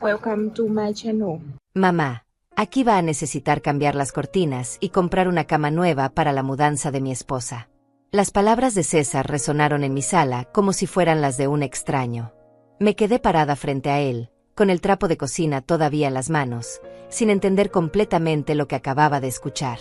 Welcome to my channel. Mamá, aquí va a necesitar cambiar las cortinas y comprar una cama nueva para la mudanza de mi esposa. Las palabras de César resonaron en mi sala como si fueran las de un extraño. Me quedé parada frente a él, con el trapo de cocina todavía en las manos, sin entender completamente lo que acababa de escuchar.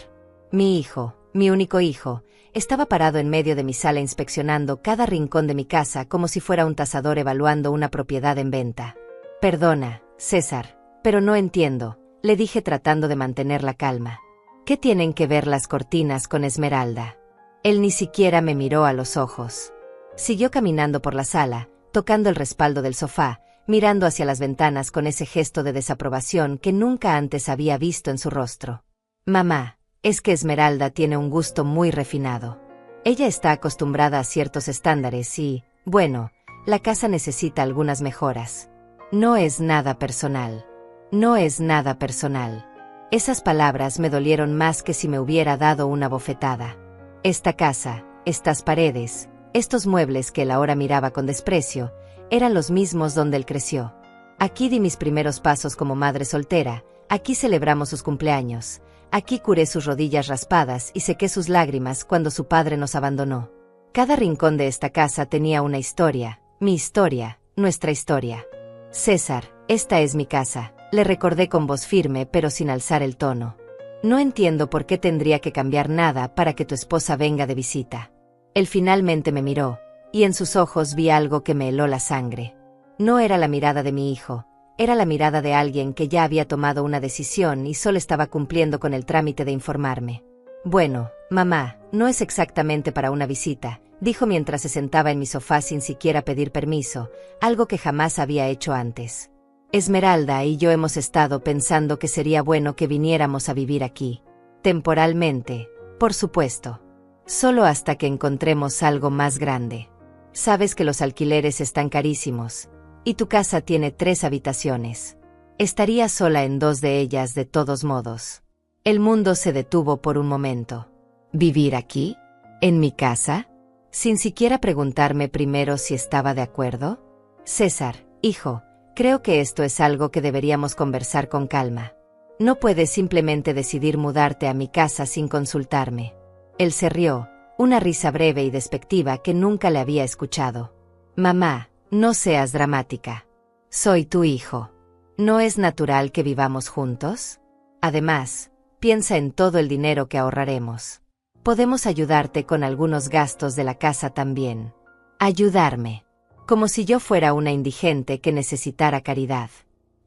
Mi hijo, mi único hijo, estaba parado en medio de mi sala inspeccionando cada rincón de mi casa como si fuera un tasador evaluando una propiedad en venta. Perdona, César, pero no entiendo, le dije tratando de mantener la calma. ¿Qué tienen que ver las cortinas con Esmeralda? Él ni siquiera me miró a los ojos. Siguió caminando por la sala, tocando el respaldo del sofá, mirando hacia las ventanas con ese gesto de desaprobación que nunca antes había visto en su rostro. Mamá, es que Esmeralda tiene un gusto muy refinado. Ella está acostumbrada a ciertos estándares y, bueno, la casa necesita algunas mejoras. No es nada personal. No es nada personal. Esas palabras me dolieron más que si me hubiera dado una bofetada. Esta casa, estas paredes, estos muebles que él ahora miraba con desprecio, eran los mismos donde él creció. Aquí di mis primeros pasos como madre soltera, aquí celebramos sus cumpleaños, aquí curé sus rodillas raspadas y sequé sus lágrimas cuando su padre nos abandonó. Cada rincón de esta casa tenía una historia, mi historia, nuestra historia. César, esta es mi casa, le recordé con voz firme pero sin alzar el tono. No entiendo por qué tendría que cambiar nada para que tu esposa venga de visita. Él finalmente me miró, y en sus ojos vi algo que me heló la sangre. No era la mirada de mi hijo, era la mirada de alguien que ya había tomado una decisión y solo estaba cumpliendo con el trámite de informarme. Bueno, mamá, no es exactamente para una visita, dijo mientras se sentaba en mi sofá sin siquiera pedir permiso, algo que jamás había hecho antes. Esmeralda y yo hemos estado pensando que sería bueno que viniéramos a vivir aquí. Temporalmente, por supuesto. Solo hasta que encontremos algo más grande. Sabes que los alquileres están carísimos, y tu casa tiene 3 habitaciones. Estaría sola en 2 de ellas de todos modos. El mundo se detuvo por un momento. ¿Vivir aquí? ¿En mi casa? Sin siquiera preguntarme primero si estaba de acuerdo. César, hijo, creo que esto es algo que deberíamos conversar con calma. No puedes simplemente decidir mudarte a mi casa sin consultarme. Él se rió, una risa breve y despectiva que nunca le había escuchado. Mamá, no seas dramática. Soy tu hijo. ¿No es natural que vivamos juntos? Además, piensa en todo el dinero que ahorraremos. Podemos ayudarte con algunos gastos de la casa también. Ayudarme. Como si yo fuera una indigente que necesitara caridad.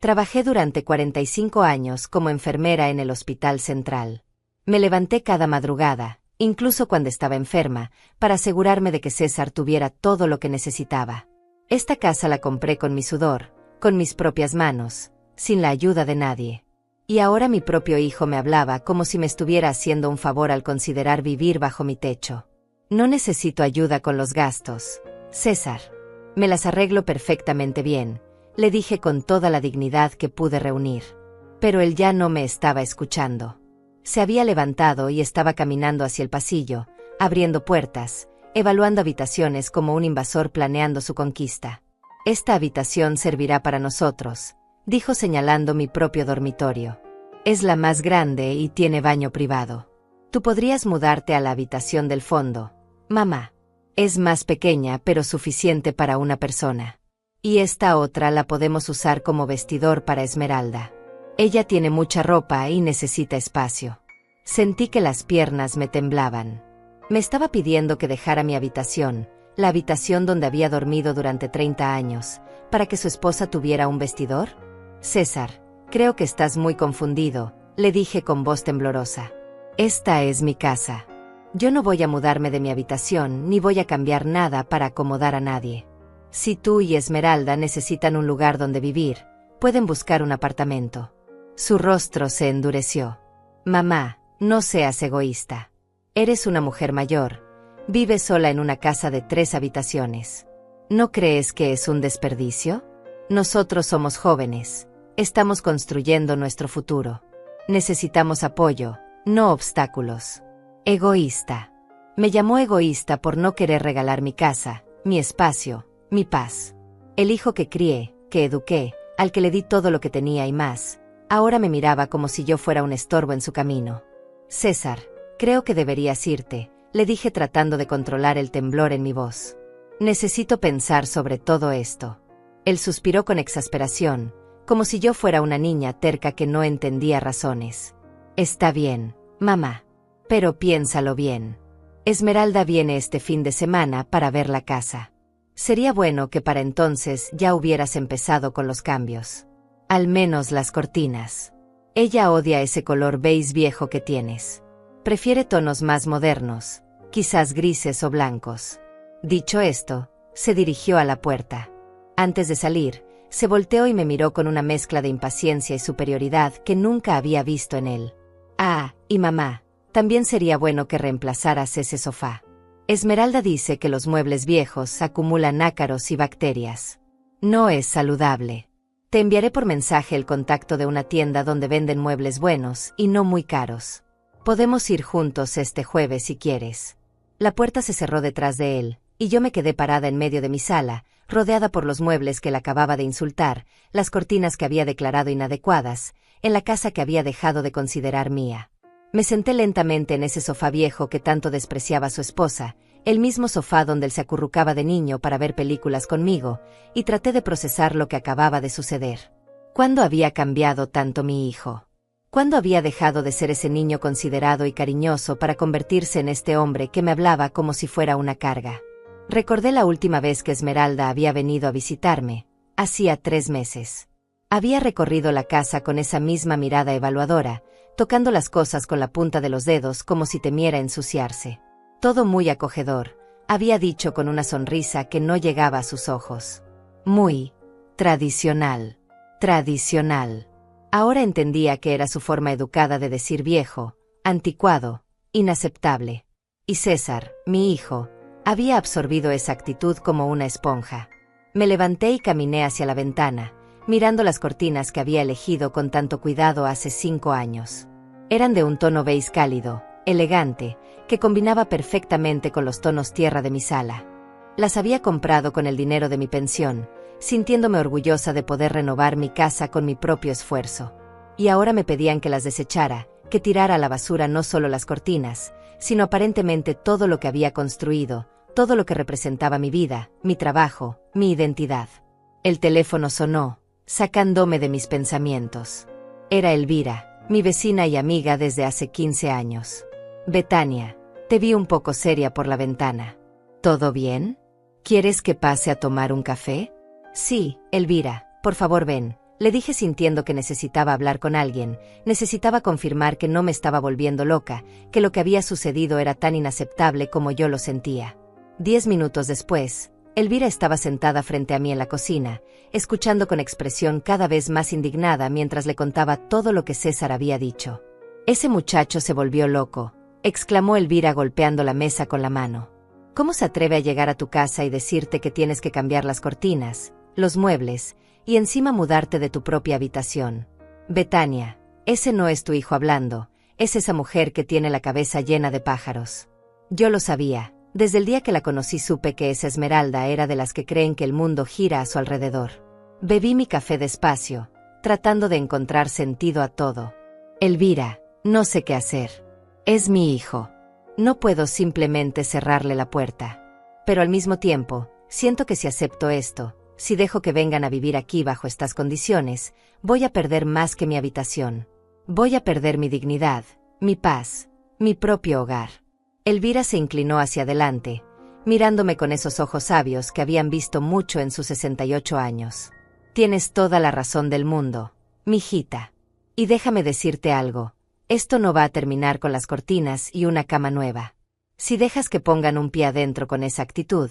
Trabajé durante 45 años como enfermera en el Hospital Central. Me levanté cada madrugada, incluso cuando estaba enferma, para asegurarme de que César tuviera todo lo que necesitaba. Esta casa la compré con mi sudor, con mis propias manos, sin la ayuda de nadie. Y ahora mi propio hijo me hablaba como si me estuviera haciendo un favor al considerar vivir bajo mi techo. No necesito ayuda con los gastos, César. Me las arreglo perfectamente bien, le dije con toda la dignidad que pude reunir. Pero él ya no me estaba escuchando. Se había levantado y estaba caminando hacia el pasillo, abriendo puertas, evaluando habitaciones como un invasor planeando su conquista. Esta habitación servirá para nosotros, dijo señalando mi propio dormitorio. Es la más grande y tiene baño privado. Tú podrías mudarte a la habitación del fondo, mamá. Es más pequeña pero suficiente para una persona. Y esta otra la podemos usar como vestidor para Esmeralda. Ella tiene mucha ropa y necesita espacio. Sentí que las piernas me temblaban. Me estaba pidiendo que dejara mi habitación, la habitación donde había dormido durante 30 años, para que su esposa tuviera un vestidor. César, creo que estás muy confundido, le dije con voz temblorosa. Esta es mi casa. Yo no voy a mudarme de mi habitación ni voy a cambiar nada para acomodar a nadie. Si tú y Esmeralda necesitan un lugar donde vivir, pueden buscar un apartamento. Su rostro se endureció. Mamá, no seas egoísta. Eres una mujer mayor. Vives sola en una casa de 3 habitaciones. ¿No crees que es un desperdicio? Nosotros somos jóvenes. Estamos construyendo nuestro futuro. Necesitamos apoyo, no obstáculos. Egoísta. Me llamó egoísta por no querer regalar mi casa, mi espacio, mi paz. El hijo que crié, que eduqué, al que le di todo lo que tenía y más, ahora me miraba como si yo fuera un estorbo en su camino. César, creo que deberías irte, le dije tratando de controlar el temblor en mi voz. Necesito pensar sobre todo esto. Él suspiró con exasperación, como si yo fuera una niña terca que no entendía razones. Está bien, mamá. Pero piénsalo bien. Esmeralda viene este fin de semana para ver la casa. Sería bueno que para entonces ya hubieras empezado con los cambios. Al menos las cortinas. Ella odia ese color beige viejo que tienes. Prefiere tonos más modernos, quizás grises o blancos. Dicho esto, se dirigió a la puerta. Antes de salir, se volteó y me miró con una mezcla de impaciencia y superioridad que nunca había visto en él. Ah, y mamá, también sería bueno que reemplazaras ese sofá. Esmeralda dice que los muebles viejos acumulan ácaros y bacterias. No es saludable. Te enviaré por mensaje el contacto de una tienda donde venden muebles buenos y no muy caros. Podemos ir juntos este jueves si quieres. La puerta se cerró detrás de él, y yo me quedé parada en medio de mi sala, rodeada por los muebles que él acababa de insultar, las cortinas que había declarado inadecuadas, en la casa que había dejado de considerar mía. Me senté lentamente en ese sofá viejo que tanto despreciaba su esposa, el mismo sofá donde él se acurrucaba de niño para ver películas conmigo, y traté de procesar lo que acababa de suceder. ¿Cuándo había cambiado tanto mi hijo? ¿Cuándo había dejado de ser ese niño considerado y cariñoso para convertirse en este hombre que me hablaba como si fuera una carga? Recordé la última vez que Esmeralda había venido a visitarme, hacía 3 meses. Había recorrido la casa con esa misma mirada evaluadora, tocando las cosas con la punta de los dedos como si temiera ensuciarse. Todo muy acogedor, había dicho con una sonrisa que no llegaba a sus ojos. Muy tradicional. Tradicional. Ahora entendía que era su forma educada de decir viejo, anticuado, inaceptable. Y César, mi hijo, había absorbido esa actitud como una esponja. Me levanté y caminé hacia la ventana, mirando las cortinas que había elegido con tanto cuidado hace 5 años. Eran de un tono beige cálido, elegante, que combinaba perfectamente con los tonos tierra de mi sala. Las había comprado con el dinero de mi pensión, sintiéndome orgullosa de poder renovar mi casa con mi propio esfuerzo. Y ahora me pedían que las desechara, que tirara a la basura no solo las cortinas, sino aparentemente todo lo que había construido, todo lo que representaba mi vida, mi trabajo, mi identidad. El teléfono sonó, sacándome de mis pensamientos. Era Elvira, mi vecina y amiga desde hace 15 años. Betania, te vi un poco seria por la ventana. ¿Todo bien? ¿Quieres que pase a tomar un café? Sí, Elvira, por favor ven, le dije sintiendo que necesitaba hablar con alguien, necesitaba confirmar que no me estaba volviendo loca, que lo que había sucedido era tan inaceptable como yo lo sentía. 10 minutos después, Elvira estaba sentada frente a mí en la cocina, escuchando con expresión cada vez más indignada mientras le contaba todo lo que César había dicho. Ese muchacho se volvió loco, exclamó Elvira golpeando la mesa con la mano. ¿Cómo se atreve a llegar a tu casa y decirte que tienes que cambiar las cortinas, los muebles, y encima mudarte de tu propia habitación? Betania, ese no es tu hijo hablando, es esa mujer que tiene la cabeza llena de pájaros. Yo lo sabía. Desde el día que la conocí supe que esa Esmeralda era de las que creen que el mundo gira a su alrededor. Bebí mi café despacio, tratando de encontrar sentido a todo. Elvira, no sé qué hacer. Es mi hijo. No puedo simplemente cerrarle la puerta. Pero al mismo tiempo, siento que si acepto esto, si dejo que vengan a vivir aquí bajo estas condiciones, voy a perder más que mi habitación. Voy a perder mi dignidad, mi paz, mi propio hogar. Elvira se inclinó hacia adelante, mirándome con esos ojos sabios que habían visto mucho en sus 68 años. Tienes toda la razón del mundo, mijita. Y déjame decirte algo, esto no va a terminar con las cortinas y una cama nueva. Si dejas que pongan un pie adentro con esa actitud,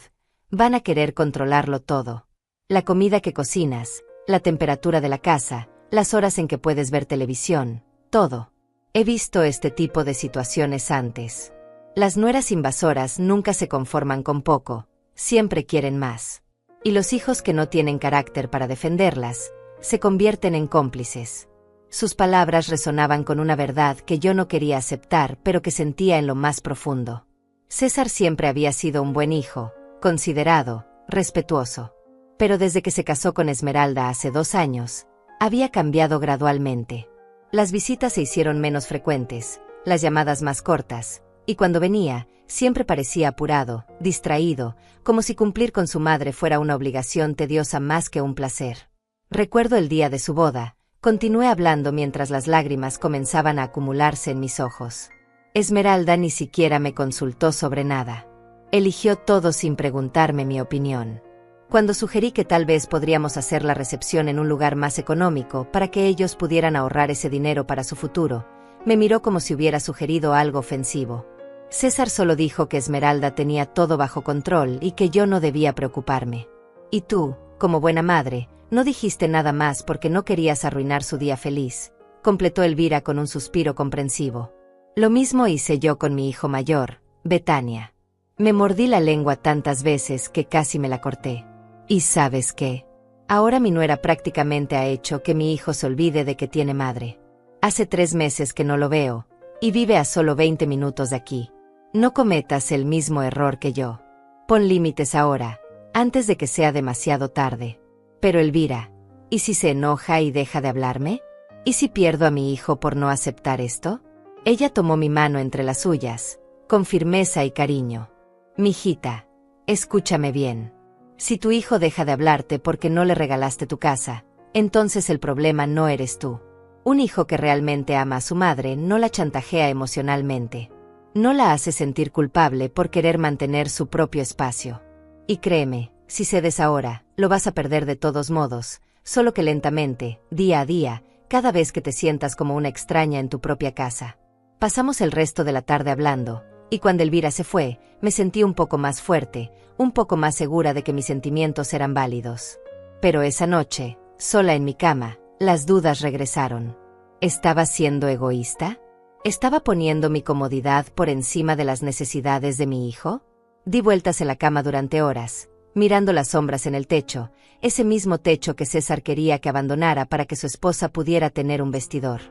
van a querer controlarlo todo. La comida que cocinas, la temperatura de la casa, las horas en que puedes ver televisión, todo. He visto este tipo de situaciones antes. Las nueras invasoras nunca se conforman con poco, siempre quieren más. Y los hijos que no tienen carácter para defenderlas, se convierten en cómplices. Sus palabras resonaban con una verdad que yo no quería aceptar pero que sentía en lo más profundo. César siempre había sido un buen hijo, considerado, respetuoso. Pero desde que se casó con Esmeralda hace 2 años, había cambiado gradualmente. Las visitas se hicieron menos frecuentes, las llamadas más cortas, y cuando venía, siempre parecía apurado, distraído, como si cumplir con su madre fuera una obligación tediosa más que un placer. Recuerdo el día de su boda, continué hablando mientras las lágrimas comenzaban a acumularse en mis ojos. Esmeralda ni siquiera me consultó sobre nada. Eligió todo sin preguntarme mi opinión. Cuando sugerí que tal vez podríamos hacer la recepción en un lugar más económico para que ellos pudieran ahorrar ese dinero para su futuro, me miró como si hubiera sugerido algo ofensivo. César solo dijo que Esmeralda tenía todo bajo control y que yo no debía preocuparme. Y tú, como buena madre, no dijiste nada más porque no querías arruinar su día feliz, completó Elvira con un suspiro comprensivo. Lo mismo hice yo con mi hijo mayor, Betania. Me mordí la lengua tantas veces que casi me la corté. ¿Y sabes qué? Ahora mi nuera prácticamente ha hecho que mi hijo se olvide de que tiene madre. Hace 3 meses que no lo veo, y vive a solo 20 minutos de aquí. No cometas el mismo error que yo. Pon límites ahora, antes de que sea demasiado tarde. Pero Elvira, ¿y si se enoja y deja de hablarme? ¿Y si pierdo a mi hijo por no aceptar esto? Ella tomó mi mano entre las suyas, con firmeza y cariño. Mijita, escúchame bien. Si tu hijo deja de hablarte porque no le regalaste tu casa, entonces el problema no eres tú. Un hijo que realmente ama a su madre no la chantajea emocionalmente. No la hace sentir culpable por querer mantener su propio espacio. Y créeme, si cedes ahora, lo vas a perder de todos modos, solo que lentamente, día a día, cada vez que te sientas como una extraña en tu propia casa. Pasamos el resto de la tarde hablando, y cuando Elvira se fue, me sentí un poco más fuerte, un poco más segura de que mis sentimientos eran válidos. Pero esa noche, sola en mi cama, las dudas regresaron. ¿Estaba siendo egoísta? ¿Estaba poniendo mi comodidad por encima de las necesidades de mi hijo? Di vueltas en la cama durante horas, mirando las sombras en el techo, ese mismo techo que César quería que abandonara para que su esposa pudiera tener un vestidor.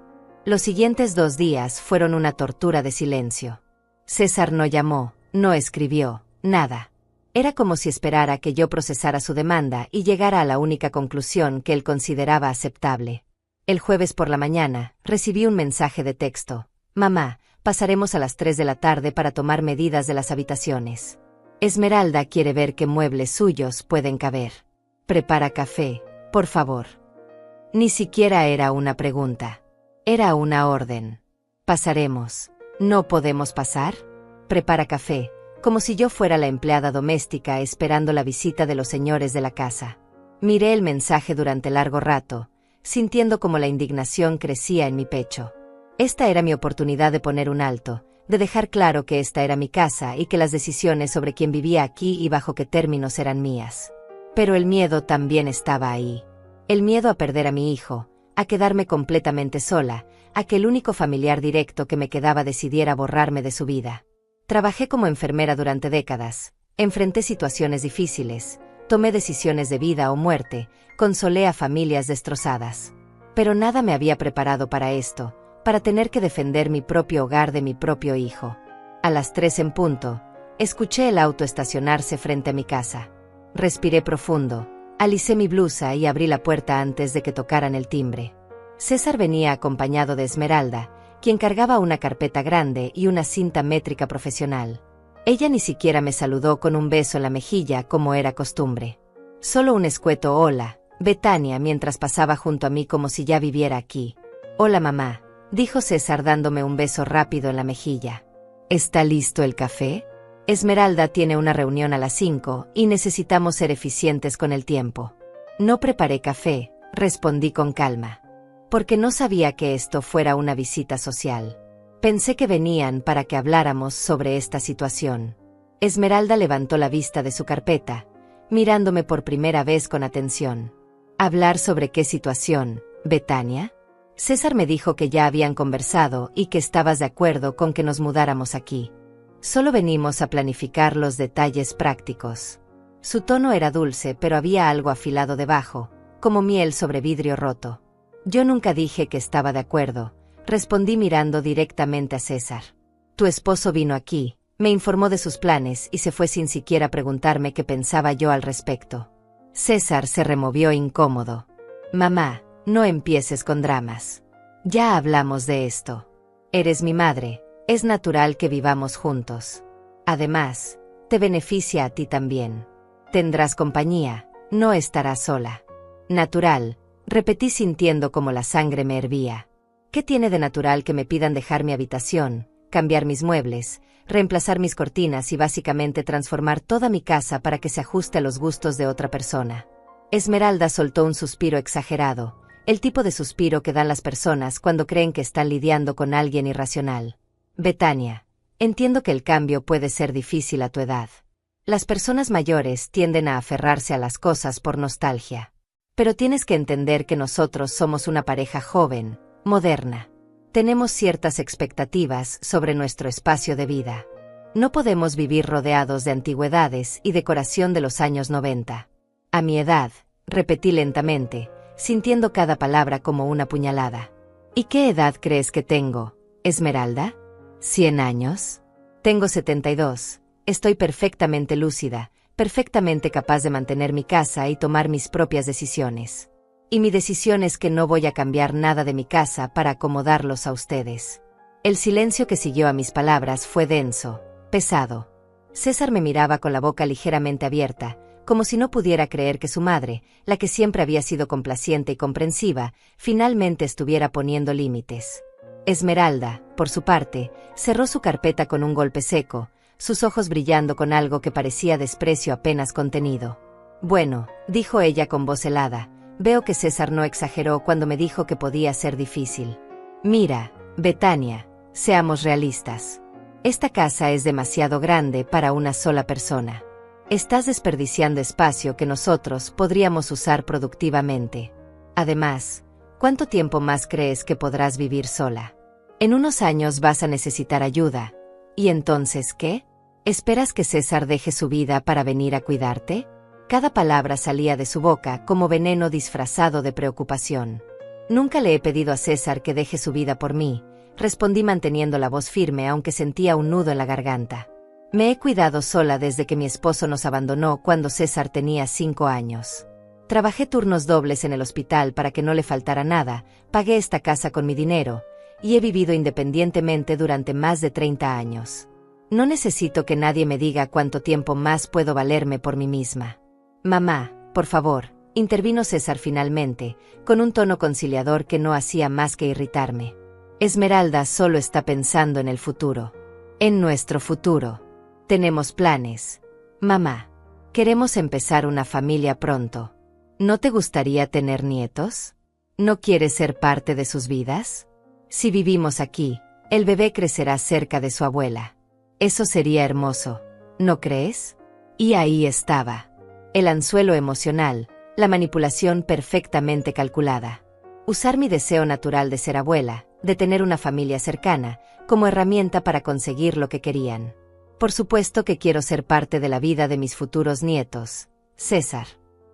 Los siguientes 2 días fueron una tortura de silencio. César no llamó, no escribió, nada. Era como si esperara que yo procesara su demanda y llegara a la única conclusión que él consideraba aceptable. El jueves por la mañana, recibí un mensaje de texto. Mamá, pasaremos a las 3 de la tarde para tomar medidas de las habitaciones. Esmeralda quiere ver qué muebles suyos pueden caber. Prepara café, por favor. Ni siquiera era una pregunta. Era una orden. Pasaremos. ¿No podemos pasar? Prepara café, como si yo fuera la empleada doméstica esperando la visita de los señores de la casa. Miré el mensaje durante largo rato, sintiendo como la indignación crecía en mi pecho. Esta era mi oportunidad de poner un alto, de dejar claro que esta era mi casa y que las decisiones sobre quién vivía aquí y bajo qué términos eran mías. Pero el miedo también estaba ahí. El miedo a perder a mi hijo, a quedarme completamente sola, a que el único familiar directo que me quedaba decidiera borrarme de su vida. Trabajé como enfermera durante décadas, enfrenté situaciones difíciles, tomé decisiones de vida o muerte, consolé a familias destrozadas. Pero nada me había preparado para esto, para tener que defender mi propio hogar de mi propio hijo. A las 3 en punto, escuché el auto estacionarse frente a mi casa. Respiré profundo, alicé mi blusa y abrí la puerta antes de que tocaran el timbre. César venía acompañado de Esmeralda, quien cargaba una carpeta grande y una cinta métrica profesional. Ella ni siquiera me saludó con un beso en la mejilla como era costumbre. Solo un escueto hola, Betania, mientras pasaba junto a mí como si ya viviera aquí. Hola mamá, dijo César dándome un beso rápido en la mejilla. ¿Está listo el café? Esmeralda tiene una reunión a las 5 y necesitamos ser eficientes con el tiempo. No preparé café, respondí con calma. Porque no sabía que esto fuera una visita social. Pensé que venían para que habláramos sobre esta situación. Esmeralda levantó la vista de su carpeta, mirándome por primera vez con atención. ¿Hablar sobre qué situación, Betania? César me dijo que ya habían conversado y que estabas de acuerdo con que nos mudáramos aquí. Solo venimos a planificar los detalles prácticos. Su tono era dulce, pero había algo afilado debajo, como miel sobre vidrio roto. Yo nunca dije que estaba de acuerdo, respondí mirando directamente a César. Tu esposo vino aquí, me informó de sus planes y se fue sin siquiera preguntarme qué pensaba yo al respecto. César se removió incómodo. Mamá, no empieces con dramas. Ya hablamos de esto. Eres mi madre, es natural que vivamos juntos. Además, te beneficia a ti también. Tendrás compañía, no estarás sola. Natural, repetí sintiendo como la sangre me hervía. ¿Qué tiene de natural que me pidan dejar mi habitación, cambiar mis muebles, reemplazar mis cortinas y básicamente transformar toda mi casa para que se ajuste a los gustos de otra persona? Esmeralda soltó un suspiro exagerado, el tipo de suspiro que dan las personas cuando creen que están lidiando con alguien irracional. Betania, entiendo que el cambio puede ser difícil a tu edad. Las personas mayores tienden a aferrarse a las cosas por nostalgia. Pero tienes que entender que nosotros somos una pareja joven, moderna. Tenemos ciertas expectativas sobre nuestro espacio de vida. No podemos vivir rodeados de antigüedades y decoración de los años 90. A mi edad, repetí lentamente, sintiendo cada palabra como una puñalada. ¿Y qué edad crees que tengo, Esmeralda? ¿100 años? Tengo 72. Estoy perfectamente lúcida, perfectamente capaz de mantener mi casa y tomar mis propias decisiones. Y mi decisión es que no voy a cambiar nada de mi casa para acomodarlos a ustedes. El silencio que siguió a mis palabras fue denso, pesado. César me miraba con la boca ligeramente abierta, como si no pudiera creer que su madre, la que siempre había sido complaciente y comprensiva, finalmente estuviera poniendo límites. Esmeralda, por su parte, cerró su carpeta con un golpe seco, sus ojos brillando con algo que parecía desprecio apenas contenido. Bueno, dijo ella con voz helada, veo que César no exageró cuando me dijo que podía ser difícil. Mira, Betania, seamos realistas. Esta casa es demasiado grande para una sola persona. Estás desperdiciando espacio que nosotros podríamos usar productivamente. Además, ¿cuánto tiempo más crees que podrás vivir sola? En unos años vas a necesitar ayuda. ¿Y entonces qué? ¿Esperas que César deje su vida para venir a cuidarte? Cada palabra salía de su boca como veneno disfrazado de preocupación. Nunca le he pedido a César que deje su vida por mí, respondí manteniendo la voz firme aunque sentía un nudo en la garganta. Me he cuidado sola desde que mi esposo nos abandonó cuando César tenía 5 años. Trabajé turnos dobles en el hospital para que no le faltara nada, pagué esta casa con mi dinero, y he vivido independientemente durante más de 30 años. No necesito que nadie me diga cuánto tiempo más puedo valerme por mí misma. Mamá, por favor, intervino César finalmente, con un tono conciliador que no hacía más que irritarme. Esmeralda solo está pensando en el futuro. En nuestro futuro. Tenemos planes. Mamá, queremos empezar una familia pronto. ¿No te gustaría tener nietos? ¿No quieres ser parte de sus vidas? Si vivimos aquí, el bebé crecerá cerca de su abuela. Eso sería hermoso, ¿no crees? Y ahí estaba. El anzuelo emocional, la manipulación perfectamente calculada. Usar mi deseo natural de ser abuela, de tener una familia cercana, como herramienta para conseguir lo que querían. Por supuesto que quiero ser parte de la vida de mis futuros nietos, César.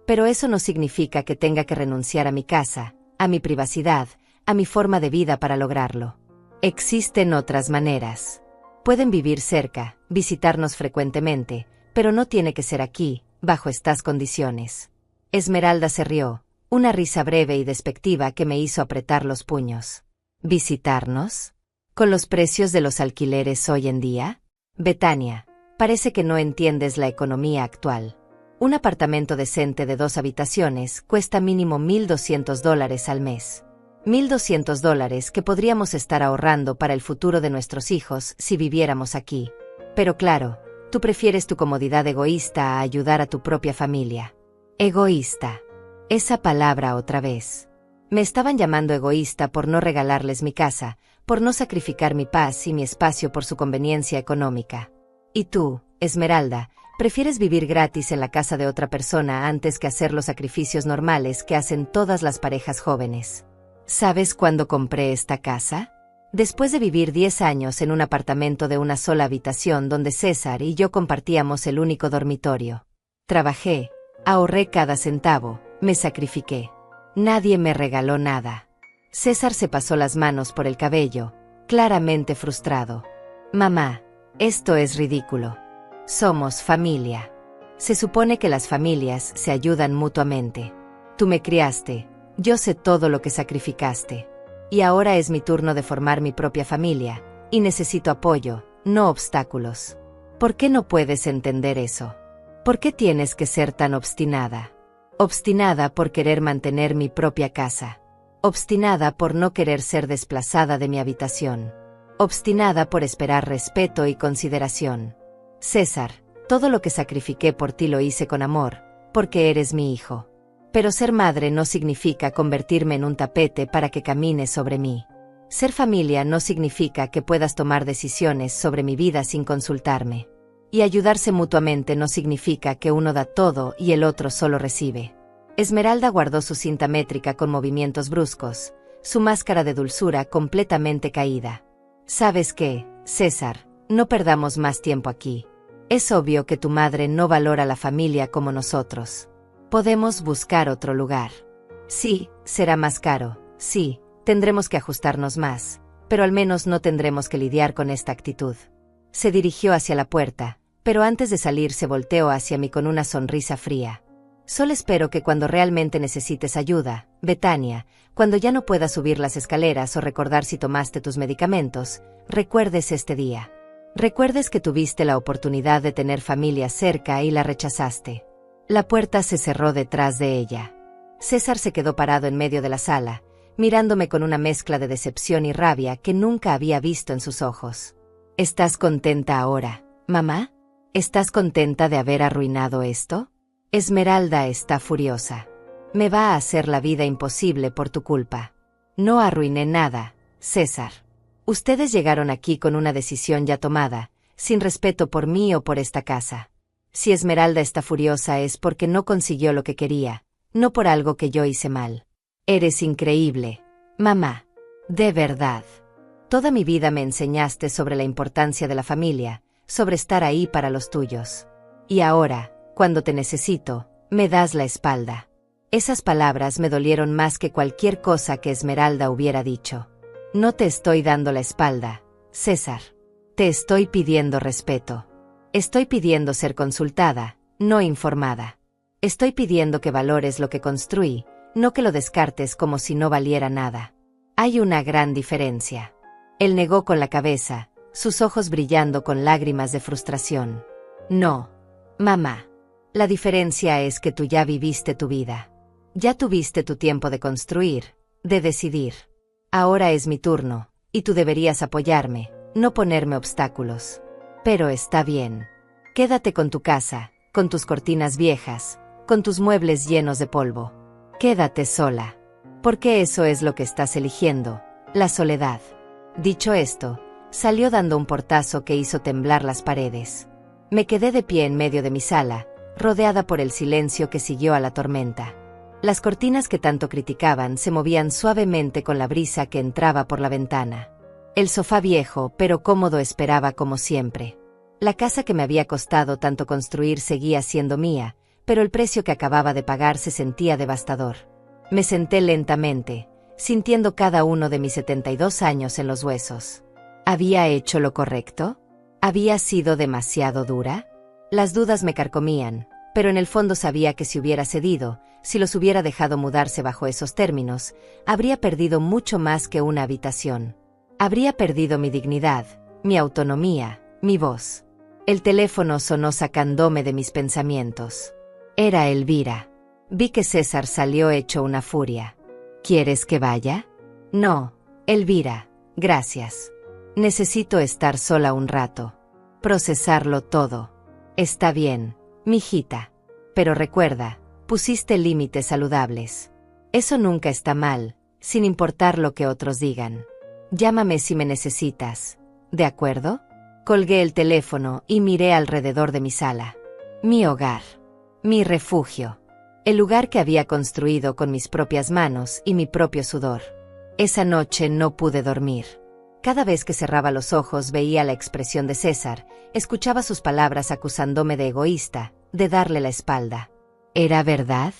Pero eso no significa que tenga que renunciar a mi casa, a mi privacidad, a mi forma de vida para lograrlo. Existen otras maneras. Pueden vivir cerca, visitarnos frecuentemente, pero no tiene que ser aquí, bajo estas condiciones. Esmeralda se rió, una risa breve y despectiva que me hizo apretar los puños. ¿Visitarnos? ¿Con los precios de los alquileres hoy en día? Betania, parece que no entiendes la economía actual. Un apartamento decente de 2 habitaciones cuesta mínimo $1,200 al mes. $1,200 que podríamos estar ahorrando para el futuro de nuestros hijos si viviéramos aquí. Pero claro, tú prefieres tu comodidad egoísta a ayudar a tu propia familia. Egoísta. Esa palabra otra vez. Me estaban llamando egoísta por no regalarles mi casa, por no sacrificar mi paz y mi espacio por su conveniencia económica. Y tú, Esmeralda, prefieres vivir gratis en la casa de otra persona antes que hacer los sacrificios normales que hacen todas las parejas jóvenes. ¿Sabes cuándo compré esta casa? Después de vivir 10 años en un apartamento de una sola habitación donde César y yo compartíamos el único dormitorio. Trabajé, ahorré cada centavo, me sacrifiqué. Nadie me regaló nada. César se pasó las manos por el cabello, claramente frustrado. Mamá, esto es ridículo. Somos familia. Se supone que las familias se ayudan mutuamente. Tú me criaste, yo sé todo lo que sacrificaste. Y ahora es mi turno de formar mi propia familia, y necesito apoyo, no obstáculos. ¿Por qué no puedes entender eso? ¿Por qué tienes que ser tan obstinada? Obstinada por querer mantener mi propia casa. Obstinada por no querer ser desplazada de mi habitación. Obstinada por esperar respeto y consideración. César, todo lo que sacrifiqué por ti lo hice con amor, porque eres mi hijo. Pero ser madre no significa convertirme en un tapete para que camines sobre mí. Ser familia no significa que puedas tomar decisiones sobre mi vida sin consultarme. Y ayudarse mutuamente no significa que uno da todo y el otro solo recibe. Esmeralda guardó su cinta métrica con movimientos bruscos, su máscara de dulzura completamente caída. ¿Sabes qué, César? No perdamos más tiempo aquí. Es obvio que tu madre no valora la familia como nosotros. Podemos buscar otro lugar. Sí, será más caro, sí, tendremos que ajustarnos más, pero al menos no tendremos que lidiar con esta actitud. Se dirigió hacia la puerta, pero antes de salir se volteó hacia mí con una sonrisa fría. Solo espero que cuando realmente necesites ayuda, Betania, cuando ya no puedas subir las escaleras o recordar si tomaste tus medicamentos, recuerdes este día. Recuerdes que tuviste la oportunidad de tener familia cerca y la rechazaste. La puerta se cerró detrás de ella. César se quedó parado en medio de la sala, mirándome con una mezcla de decepción y rabia que nunca había visto en sus ojos. ¿Estás contenta ahora, mamá? ¿Estás contenta de haber arruinado esto? Esmeralda está furiosa. Me va a hacer la vida imposible por tu culpa. No arruiné nada, César. Ustedes llegaron aquí con una decisión ya tomada, sin respeto por mí o por esta casa. Si Esmeralda está furiosa es porque no consiguió lo que quería, no por algo que yo hice mal. Eres increíble, mamá. De verdad. Toda mi vida me enseñaste sobre la importancia de la familia, sobre estar ahí para los tuyos. Y ahora, cuando te necesito, me das la espalda. Esas palabras me dolieron más que cualquier cosa que Esmeralda hubiera dicho. No te estoy dando la espalda, César. Te estoy pidiendo respeto. Estoy pidiendo ser consultada, no informada. Estoy pidiendo que valores lo que construí, no que lo descartes como si no valiera nada. Hay una gran diferencia. Él negó con la cabeza, sus ojos brillando con lágrimas de frustración. No, mamá. La diferencia es que tú ya viviste tu vida. Ya tuviste tu tiempo de construir, de decidir. Ahora es mi turno, y tú deberías apoyarme, no ponerme obstáculos. Pero está bien. Quédate con tu casa, con tus cortinas viejas, con tus muebles llenos de polvo. Quédate sola. Porque eso es lo que estás eligiendo, la soledad. Dicho esto, salió dando un portazo que hizo temblar las paredes. Me quedé de pie en medio de mi sala, rodeada por el silencio que siguió a la tormenta. Las cortinas que tanto criticaban se movían suavemente con la brisa que entraba por la ventana. El sofá viejo pero cómodo esperaba como siempre. La casa que me había costado tanto construir seguía siendo mía, pero el precio que acababa de pagar se sentía devastador. Me senté lentamente, sintiendo cada uno de mis 72 años en los huesos. ¿Había hecho lo correcto? ¿Había sido demasiado dura? Las dudas me carcomían, pero en el fondo sabía que si hubiera cedido, si los hubiera dejado mudarse bajo esos términos, habría perdido mucho más que una habitación. Habría perdido mi dignidad, mi autonomía, mi voz. El teléfono sonó sacándome de mis pensamientos. Era Elvira. Vi que César salió hecho una furia. ¿Quieres que vaya? No, Elvira, gracias. Necesito estar sola un rato. Procesarlo todo. Está bien, mijita. Pero recuerda, pusiste límites saludables. Eso nunca está mal, sin importar lo que otros digan. Llámame si me necesitas. ¿De acuerdo? Colgué el teléfono y miré alrededor de mi sala. Mi hogar. Mi refugio. El lugar que había construido con mis propias manos y mi propio sudor. Esa noche no pude dormir. Cada vez que cerraba los ojos veía la expresión de César, escuchaba sus palabras acusándome de egoísta, de darle la espalda. ¿Era verdad?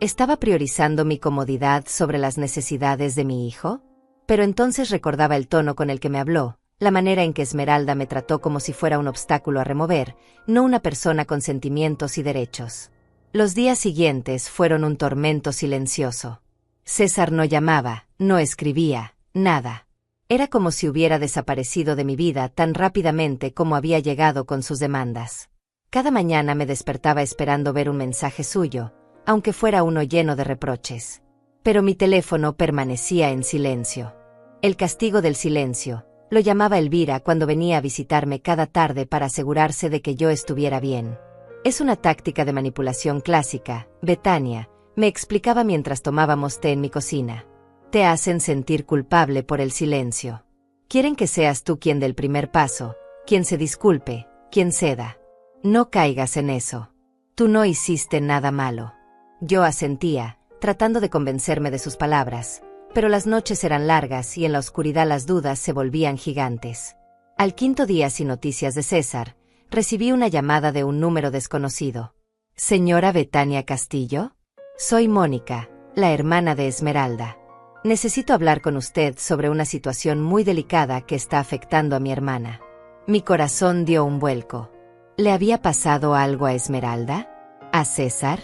¿Estaba priorizando mi comodidad sobre las necesidades de mi hijo? Pero entonces recordaba el tono con el que me habló, La manera en que Esmeralda me trató como si fuera un obstáculo a remover, no una persona con sentimientos y derechos. Los días siguientes fueron un tormento silencioso. César no llamaba, no escribía, nada. Era como si hubiera desaparecido de mi vida tan rápidamente como había llegado con sus demandas. Cada mañana me despertaba esperando ver un mensaje suyo, aunque fuera uno lleno de reproches. Pero mi teléfono permanecía en silencio. El castigo del silencio, lo llamaba Elvira cuando venía a visitarme cada tarde para asegurarse de que yo estuviera bien. Es una táctica de manipulación clásica, Betania, me explicaba mientras tomábamos té en mi cocina. Te hacen sentir culpable por el silencio. Quieren que seas tú quien dé el primer paso, quien se disculpe, quien ceda. No caigas en eso. Tú no hiciste nada malo. Yo asentía, tratando de convencerme de sus palabras, pero las noches eran largas y en la oscuridad las dudas se volvían gigantes. Al quinto día sin noticias de César, recibí una llamada de un número desconocido. ¿Señora Betania Castillo? Soy Mónica, la hermana de Esmeralda. Necesito hablar con usted sobre una situación muy delicada que está afectando a mi hermana. Mi corazón dio un vuelco. ¿Le había pasado algo a Esmeralda? ¿A César?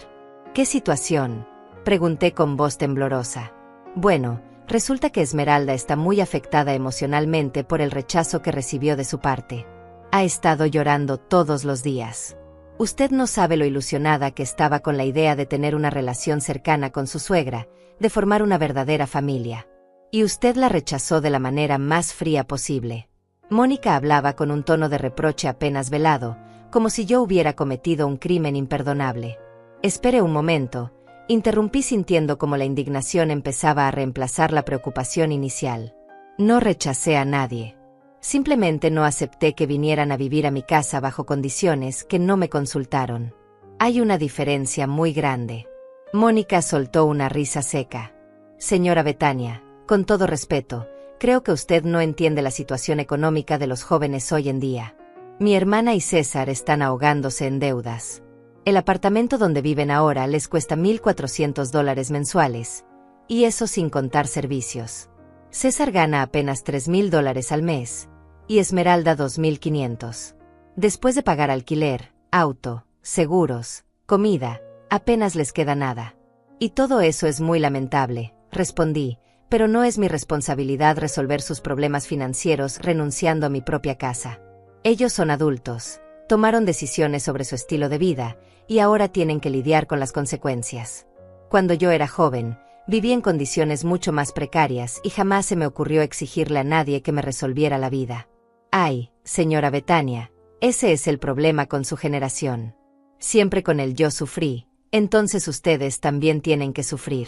¿Qué situación?, pregunté con voz temblorosa. Bueno, resulta que Esmeralda está muy afectada emocionalmente por el rechazo que recibió de su parte. Ha estado llorando todos los días. Usted no sabe lo ilusionada que estaba con la idea de tener una relación cercana con su suegra, de formar una verdadera familia. Y usted la rechazó de la manera más fría posible. Mónica hablaba con un tono de reproche apenas velado, como si yo hubiera cometido un crimen imperdonable. Espere un momento, interrumpí sintiendo como la indignación empezaba a reemplazar la preocupación inicial. No rechacé a nadie. Simplemente no acepté que vinieran a vivir a mi casa bajo condiciones que no me consultaron. Hay una diferencia muy grande. Mónica soltó una risa seca. Señora Betania, con todo respeto, creo que usted no entiende la situación económica de los jóvenes hoy en día. Mi hermana y César están ahogándose en deudas. El apartamento donde viven ahora les cuesta $1,400 mensuales, y eso sin contar servicios. César gana apenas $3,000 al mes, y Esmeralda $2,500. Después de pagar alquiler, auto, seguros, comida, apenas les queda nada. Y todo eso es muy lamentable, respondí, pero no es mi responsabilidad resolver sus problemas financieros renunciando a mi propia casa. Ellos son adultos, tomaron decisiones sobre su estilo de vida, y ahora tienen que lidiar con las consecuencias. Cuando yo era joven, viví en condiciones mucho más precarias y jamás se me ocurrió exigirle a nadie que me resolviera la vida. Ay, señora Betania, ese es el problema con su generación. Siempre con el yo sufrí, entonces ustedes también tienen que sufrir.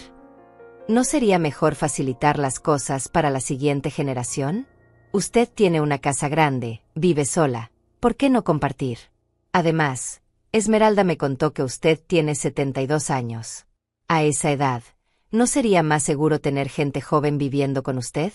¿No sería mejor facilitar las cosas para la siguiente generación? Usted tiene una casa grande, vive sola, ¿por qué no compartir? Además, Esmeralda me contó que usted tiene 72 años. A esa edad, ¿no sería más seguro tener gente joven viviendo con usted?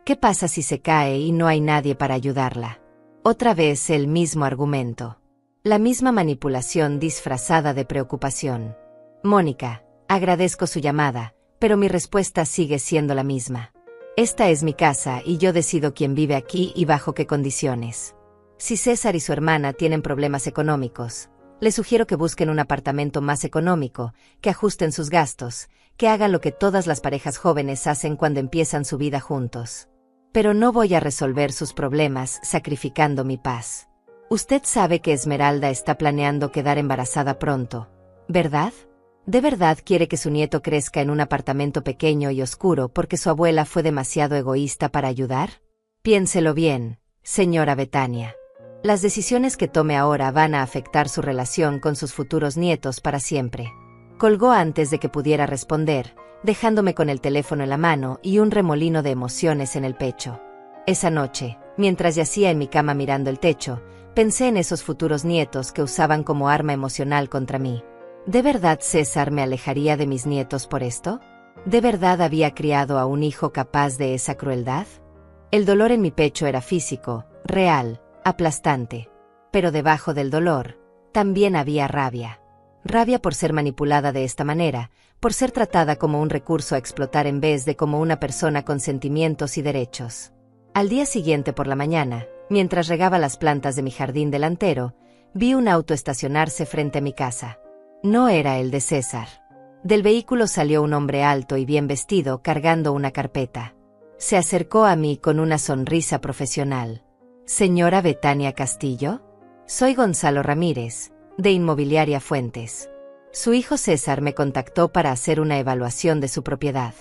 ¿Qué pasa si se cae y no hay nadie para ayudarla? Otra vez el mismo argumento. La misma manipulación disfrazada de preocupación. Mónica, agradezco su llamada, pero mi respuesta sigue siendo la misma. Esta es mi casa y yo decido quién vive aquí y bajo qué condiciones. Si César y su hermana tienen problemas económicos, les sugiero que busquen un apartamento más económico, que ajusten sus gastos, que hagan lo que todas las parejas jóvenes hacen cuando empiezan su vida juntos. Pero no voy a resolver sus problemas sacrificando mi paz. Usted sabe que Esmeralda está planeando quedar embarazada pronto, ¿verdad? ¿De verdad quiere que su nieto crezca en un apartamento pequeño y oscuro porque su abuela fue demasiado egoísta para ayudar? Piénselo bien, señora Betania. Las decisiones que tome ahora van a afectar su relación con sus futuros nietos para siempre. Colgó antes de que pudiera responder, dejándome con el teléfono en la mano y un remolino de emociones en el pecho. Esa noche, mientras yacía en mi cama mirando el techo, pensé en esos futuros nietos que usaban como arma emocional contra mí. ¿De verdad César me alejaría de mis nietos por esto? ¿De verdad había criado a un hijo capaz de esa crueldad? El dolor en mi pecho era físico, real, aplastante. Pero debajo del dolor, también había rabia. Rabia por ser manipulada de esta manera, por ser tratada como un recurso a explotar en vez de como una persona con sentimientos y derechos. Al día siguiente por la mañana, mientras regaba las plantas de mi jardín delantero, vi un auto estacionarse frente a mi casa. No era el de César. Del vehículo salió un hombre alto y bien vestido cargando una carpeta. Se acercó a mí con una sonrisa profesional. «¿Señora Betania Castillo? Soy Gonzalo Ramírez, de Inmobiliaria Fuentes. Su hijo César me contactó para hacer una evaluación de su propiedad.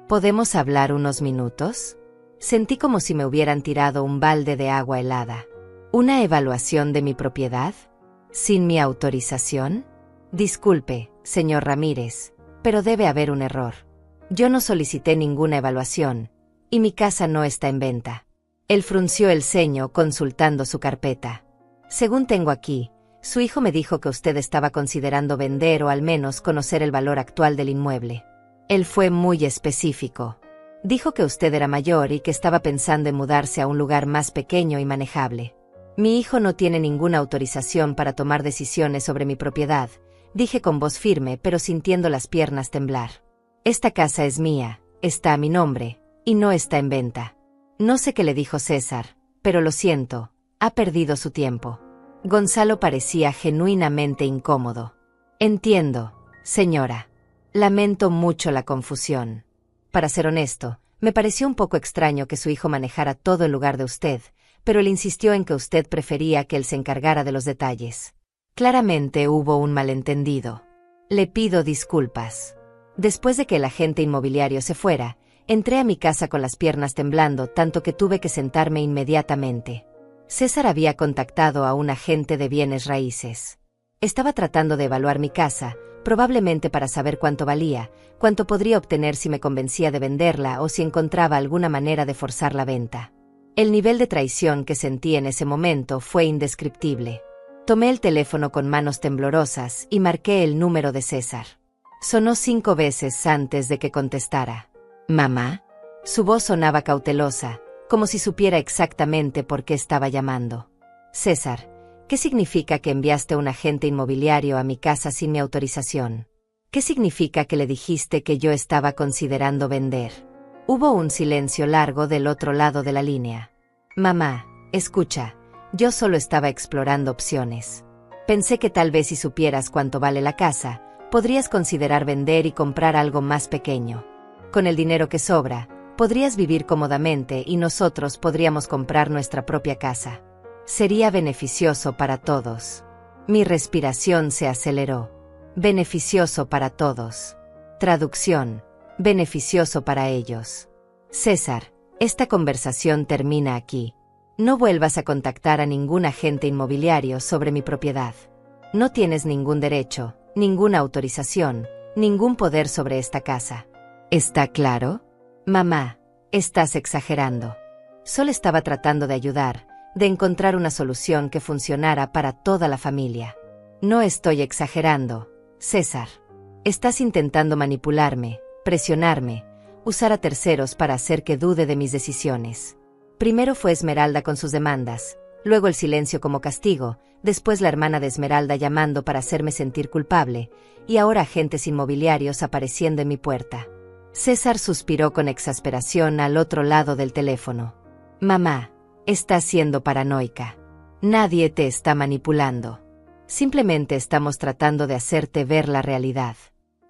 ¿Podemos hablar unos minutos?» Sentí como si me hubieran tirado un balde de agua helada. ¿Una evaluación de mi propiedad? ¿Sin mi autorización? Disculpe, señor Ramírez, pero debe haber un error. Yo no solicité ninguna evaluación, y mi casa no está en venta. Él frunció el ceño consultando su carpeta. Según tengo aquí, su hijo me dijo que usted estaba considerando vender o al menos conocer el valor actual del inmueble. Él fue muy específico. Dijo que usted era mayor y que estaba pensando en mudarse a un lugar más pequeño y manejable. Mi hijo no tiene ninguna autorización para tomar decisiones sobre mi propiedad, dije con voz firme pero sintiendo las piernas temblar. Esta casa es mía, está a mi nombre, y no está en venta. No sé qué le dijo César, pero lo siento, ha perdido su tiempo. Gonzalo parecía genuinamente incómodo. Entiendo, señora. Lamento mucho la confusión. Para ser honesto, me pareció un poco extraño que su hijo manejara todo en lugar de usted, pero él insistió en que usted prefería que él se encargara de los detalles. Claramente hubo un malentendido. Le pido disculpas. Después de que el agente inmobiliario se fuera, entré a mi casa con las piernas temblando tanto que tuve que sentarme inmediatamente. César había contactado a un agente de bienes raíces. Estaba tratando de evaluar mi casa, probablemente para saber cuánto valía, cuánto podría obtener si me convencía de venderla o si encontraba alguna manera de forzar la venta. El nivel de traición que sentí en ese momento fue indescriptible. Tomé el teléfono con manos temblorosas y marqué el número de César. Sonó 5 veces antes de que contestara. «¿Mamá?» Su voz sonaba cautelosa, como si supiera exactamente por qué estaba llamando. «César, ¿qué significa que enviaste a un agente inmobiliario a mi casa sin mi autorización? ¿Qué significa que le dijiste que yo estaba considerando vender?» Hubo un silencio largo del otro lado de la línea. «Mamá, escucha, yo solo estaba explorando opciones. Pensé que tal vez si supieras cuánto vale la casa, podrías considerar vender y comprar algo más pequeño. Con el dinero que sobra, podrías vivir cómodamente y nosotros podríamos comprar nuestra propia casa. Sería beneficioso para todos». Mi respiración se aceleró. Beneficioso para todos. Traducción. Beneficioso para ellos. «César, esta conversación termina aquí. No vuelvas a contactar a ningún agente inmobiliario sobre mi propiedad. No tienes ningún derecho, ninguna autorización, ningún poder sobre esta casa. ¿Está claro?» «Mamá, estás exagerando. Solo estaba tratando de ayudar, de encontrar una solución que funcionara para toda la familia. No estoy exagerando, César. Estás intentando manipularme, presionarme, usar a terceros para hacer que dude de mis decisiones. Primero fue Esmeralda con sus demandas, luego el silencio como castigo, después la hermana de Esmeralda llamando para hacerme sentir culpable, y ahora agentes inmobiliarios apareciendo en mi puerta». César suspiró con exasperación al otro lado del teléfono. «Mamá, estás siendo paranoica. Nadie te está manipulando. Simplemente estamos tratando de hacerte ver la realidad.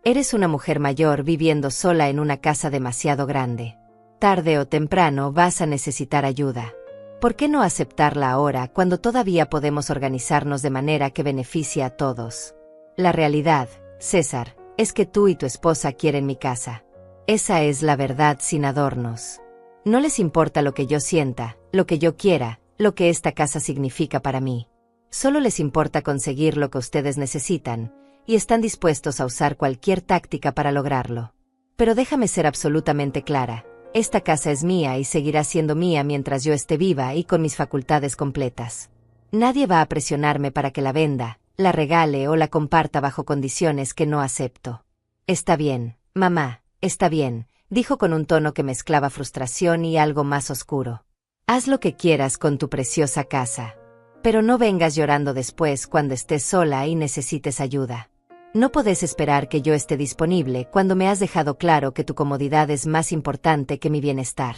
Eres una mujer mayor viviendo sola en una casa demasiado grande. Tarde o temprano vas a necesitar ayuda. ¿Por qué no aceptarla ahora cuando todavía podemos organizarnos de manera que beneficie a todos? La realidad, César, es que tú y tu esposa quieren mi casa. Esa es la verdad sin adornos. No les importa lo que yo sienta, lo que yo quiera, lo que esta casa significa para mí. Solo les importa conseguir lo que ustedes necesitan, y están dispuestos a usar cualquier táctica para lograrlo. Pero déjame ser absolutamente clara. Esta casa es mía y seguirá siendo mía mientras yo esté viva y con mis facultades completas. Nadie va a presionarme para que la venda, la regale o la comparta bajo condiciones que no acepto». «Está bien, mamá, está bien», dijo con un tono que mezclaba frustración y algo más oscuro. «Haz lo que quieras con tu preciosa casa. Pero no vengas llorando después cuando estés sola y necesites ayuda. No podés esperar que yo esté disponible cuando me has dejado claro que tu comodidad es más importante que mi bienestar.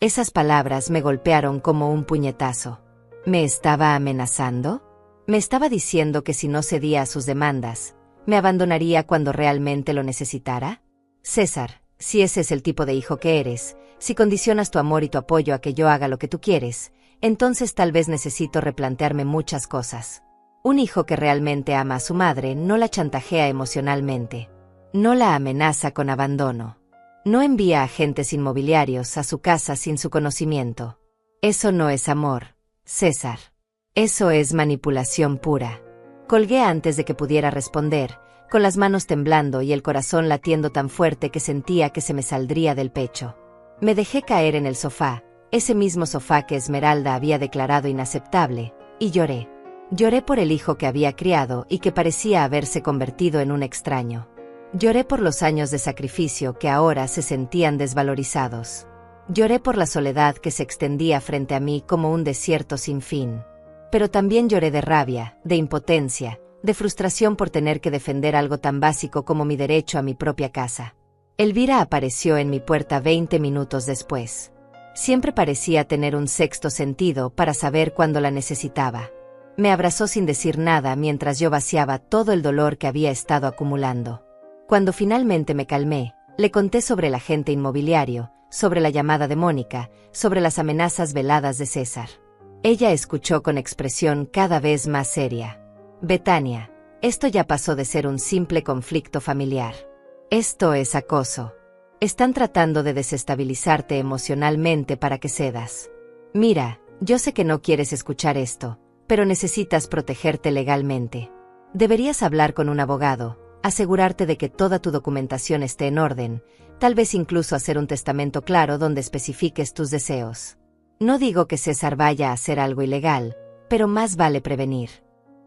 Esas palabras me golpearon como un puñetazo. ¿Me estaba amenazando? ¿Me estaba diciendo que si no cedía a sus demandas, me abandonaría cuando realmente lo necesitara? César, si ese es el tipo de hijo que eres, si condicionas tu amor y tu apoyo a que yo haga lo que tú quieres, entonces tal vez necesito replantearme muchas cosas. Un hijo que realmente ama a su madre no la chantajea emocionalmente. No la amenaza con abandono. No envía agentes inmobiliarios a su casa sin su conocimiento. Eso no es amor, César. Eso es manipulación pura. Colgué antes de que pudiera responder, con las manos temblando y el corazón latiendo tan fuerte que sentía que se me saldría del pecho. Me dejé caer en el sofá, ese mismo sofá que Esmeralda había declarado inaceptable, y lloré. Lloré por el hijo que había criado y que parecía haberse convertido en un extraño. Lloré por los años de sacrificio que ahora se sentían desvalorizados. Lloré por la soledad que se extendía frente a mí como un desierto sin fin. Pero también lloré de rabia, de impotencia, de frustración por tener que defender algo tan básico como mi derecho a mi propia casa. Elvira apareció en mi puerta 20 minutos después. Siempre parecía tener un sexto sentido para saber cuándo la necesitaba. Me abrazó sin decir nada mientras yo vaciaba todo el dolor que había estado acumulando. Cuando finalmente me calmé, le conté sobre el agente inmobiliario, sobre la llamada de Mónica, sobre las amenazas veladas de César. Ella escuchó con expresión cada vez más seria. Betania, esto ya pasó de ser un simple conflicto familiar. Esto es acoso. Están tratando de desestabilizarte emocionalmente para que cedas. Mira, yo sé que no quieres escuchar esto, pero necesitas protegerte legalmente. Deberías hablar con un abogado, asegurarte de que toda tu documentación esté en orden, tal vez incluso hacer un testamento claro donde especifiques tus deseos. No digo que César vaya a hacer algo ilegal, pero más vale prevenir.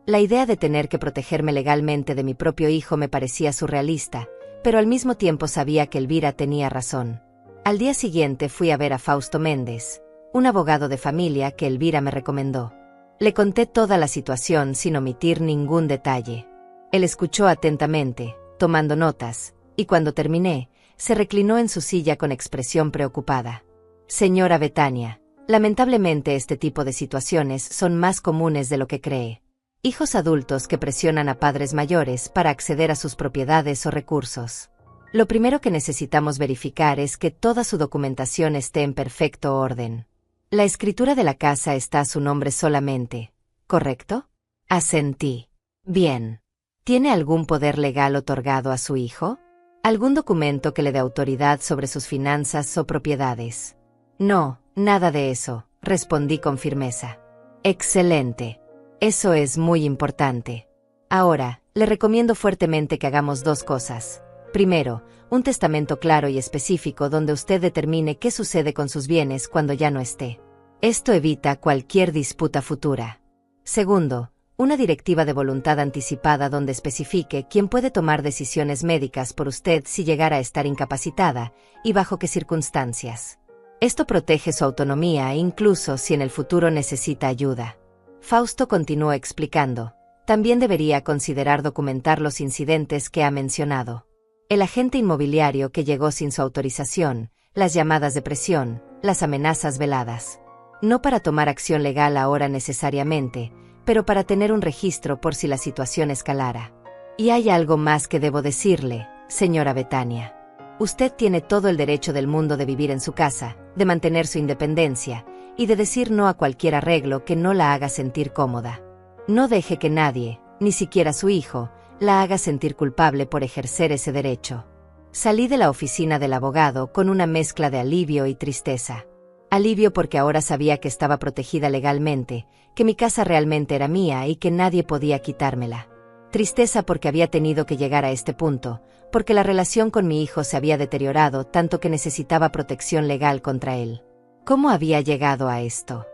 La idea de tener que protegerme legalmente de mi propio hijo me parecía surrealista, pero al mismo tiempo sabía que Elvira tenía razón. Al día siguiente fui a ver a Fausto Méndez, un abogado de familia que Elvira me recomendó. Le conté toda la situación sin omitir ningún detalle. Él escuchó atentamente, tomando notas, y cuando terminé, se reclinó en su silla con expresión preocupada. Señora Betania, lamentablemente este tipo de situaciones son más comunes de lo que cree. Hijos adultos que presionan a padres mayores para acceder a sus propiedades o recursos. Lo primero que necesitamos verificar es que toda su documentación esté en perfecto orden. La escritura de la casa está a su nombre solamente, ¿correcto? Asentí. Bien. ¿Tiene algún poder legal otorgado a su hijo? ¿Algún documento que le dé autoridad sobre sus finanzas o propiedades? No, nada de eso, respondí con firmeza. Excelente. Eso es muy importante. Ahora, le recomiendo fuertemente que hagamos dos cosas. Primero, un testamento claro y específico donde usted determine qué sucede con sus bienes cuando ya no esté. Esto evita cualquier disputa futura. Segundo, una directiva de voluntad anticipada donde especifique quién puede tomar decisiones médicas por usted si llegara a estar incapacitada y bajo qué circunstancias. Esto protege su autonomía incluso si en el futuro necesita ayuda. Fausto continuó explicando. También debería considerar documentar los incidentes que ha mencionado. El agente inmobiliario que llegó sin su autorización, las llamadas de presión, las amenazas veladas. No para tomar acción legal ahora necesariamente, pero para tener un registro por si la situación escalara. Y hay algo más que debo decirle, señora Betania. Usted tiene todo el derecho del mundo de vivir en su casa, de mantener su independencia, y de decir no a cualquier arreglo que no la haga sentir cómoda. No deje que nadie, ni siquiera su hijo, la haga sentir culpable por ejercer ese derecho. Salí de la oficina del abogado con una mezcla de alivio y tristeza. Alivio porque ahora sabía que estaba protegida legalmente, que mi casa realmente era mía y que nadie podía quitármela. Tristeza porque había tenido que llegar a este punto, porque la relación con mi hijo se había deteriorado tanto que necesitaba protección legal contra él. ¿Cómo había llegado a esto?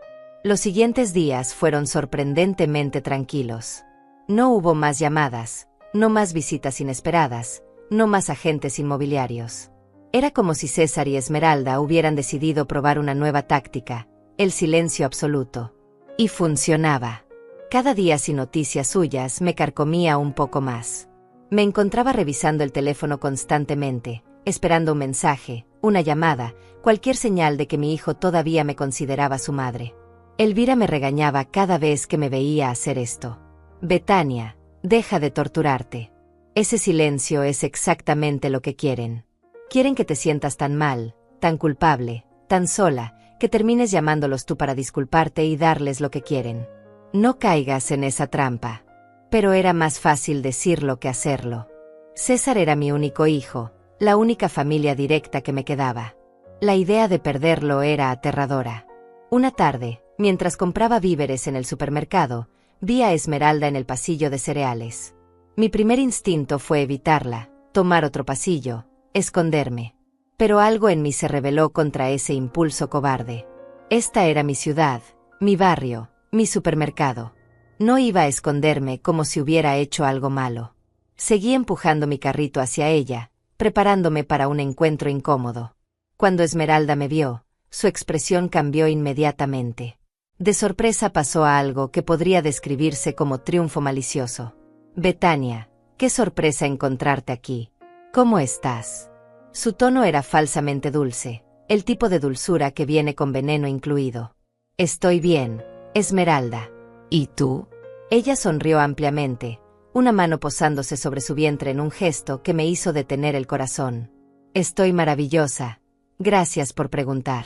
Los siguientes días fueron sorprendentemente tranquilos. No hubo más llamadas, no más visitas inesperadas, no más agentes inmobiliarios. Era como si César y Esmeralda hubieran decidido probar una nueva táctica, el silencio absoluto. Y funcionaba. Cada día sin noticias suyas me carcomía un poco más. Me encontraba revisando el teléfono constantemente, esperando un mensaje, una llamada, cualquier señal de que mi hijo todavía me consideraba su madre. Elvira me regañaba cada vez que me veía hacer esto. Betania, deja de torturarte. Ese silencio es exactamente lo que quieren. Quieren que te sientas tan mal, tan culpable, tan sola, que termines llamándolos tú para disculparte y darles lo que quieren. No caigas en esa trampa. Pero era más fácil decirlo que hacerlo. César era mi único hijo, la única familia directa que me quedaba. La idea de perderlo era aterradora. Una tarde, mientras compraba víveres en el supermercado, vi a Esmeralda en el pasillo de cereales. Mi primer instinto fue evitarla, tomar otro pasillo, esconderme. Pero algo en mí se rebeló contra ese impulso cobarde. Esta era mi ciudad, mi barrio, mi supermercado. No iba a esconderme como si hubiera hecho algo malo. Seguí empujando mi carrito hacia ella, preparándome para un encuentro incómodo. Cuando Esmeralda me vio, su expresión cambió inmediatamente. De sorpresa pasó a algo que podría describirse como triunfo malicioso. Betania, qué sorpresa encontrarte aquí. ¿Cómo estás? Su tono era falsamente dulce, el tipo de dulzura que viene con veneno incluido. Estoy bien, Esmeralda. ¿Y tú? Ella sonrió ampliamente, una mano posándose sobre su vientre en un gesto que me hizo detener el corazón. Estoy maravillosa. Gracias por preguntar.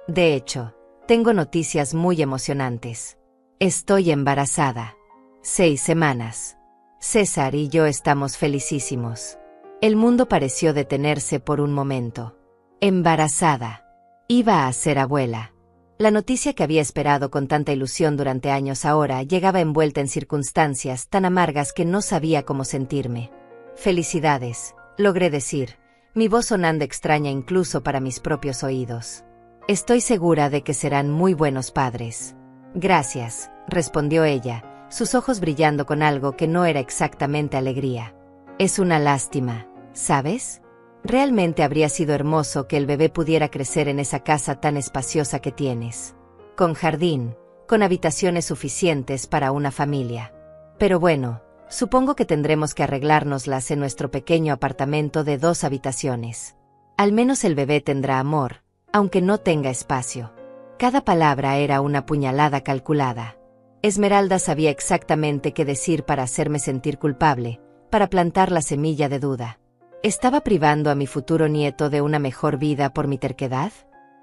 De hecho, tengo noticias muy emocionantes. Estoy embarazada. 6 semanas. César y yo estamos felicísimos. El mundo pareció detenerse por un momento. Embarazada. Iba a ser abuela. La noticia que había esperado con tanta ilusión durante años ahora llegaba envuelta en circunstancias tan amargas que no sabía cómo sentirme. Felicidades, logré decir, mi voz sonando extraña incluso para mis propios oídos. Estoy segura de que serán muy buenos padres. Gracias, respondió ella, sus ojos brillando con algo que no era exactamente alegría. Es una lástima, ¿sabes? Realmente habría sido hermoso que el bebé pudiera crecer en esa casa tan espaciosa que tienes. Con jardín, con habitaciones suficientes para una familia. Pero bueno, supongo que tendremos que arreglárnoslas en nuestro pequeño apartamento de 2 habitaciones. Al menos el bebé tendrá amor, aunque no tenga espacio. Cada palabra era una puñalada calculada. Esmeralda sabía exactamente qué decir para hacerme sentir culpable, para plantar la semilla de duda. ¿Estaba privando a mi futuro nieto de una mejor vida por mi terquedad?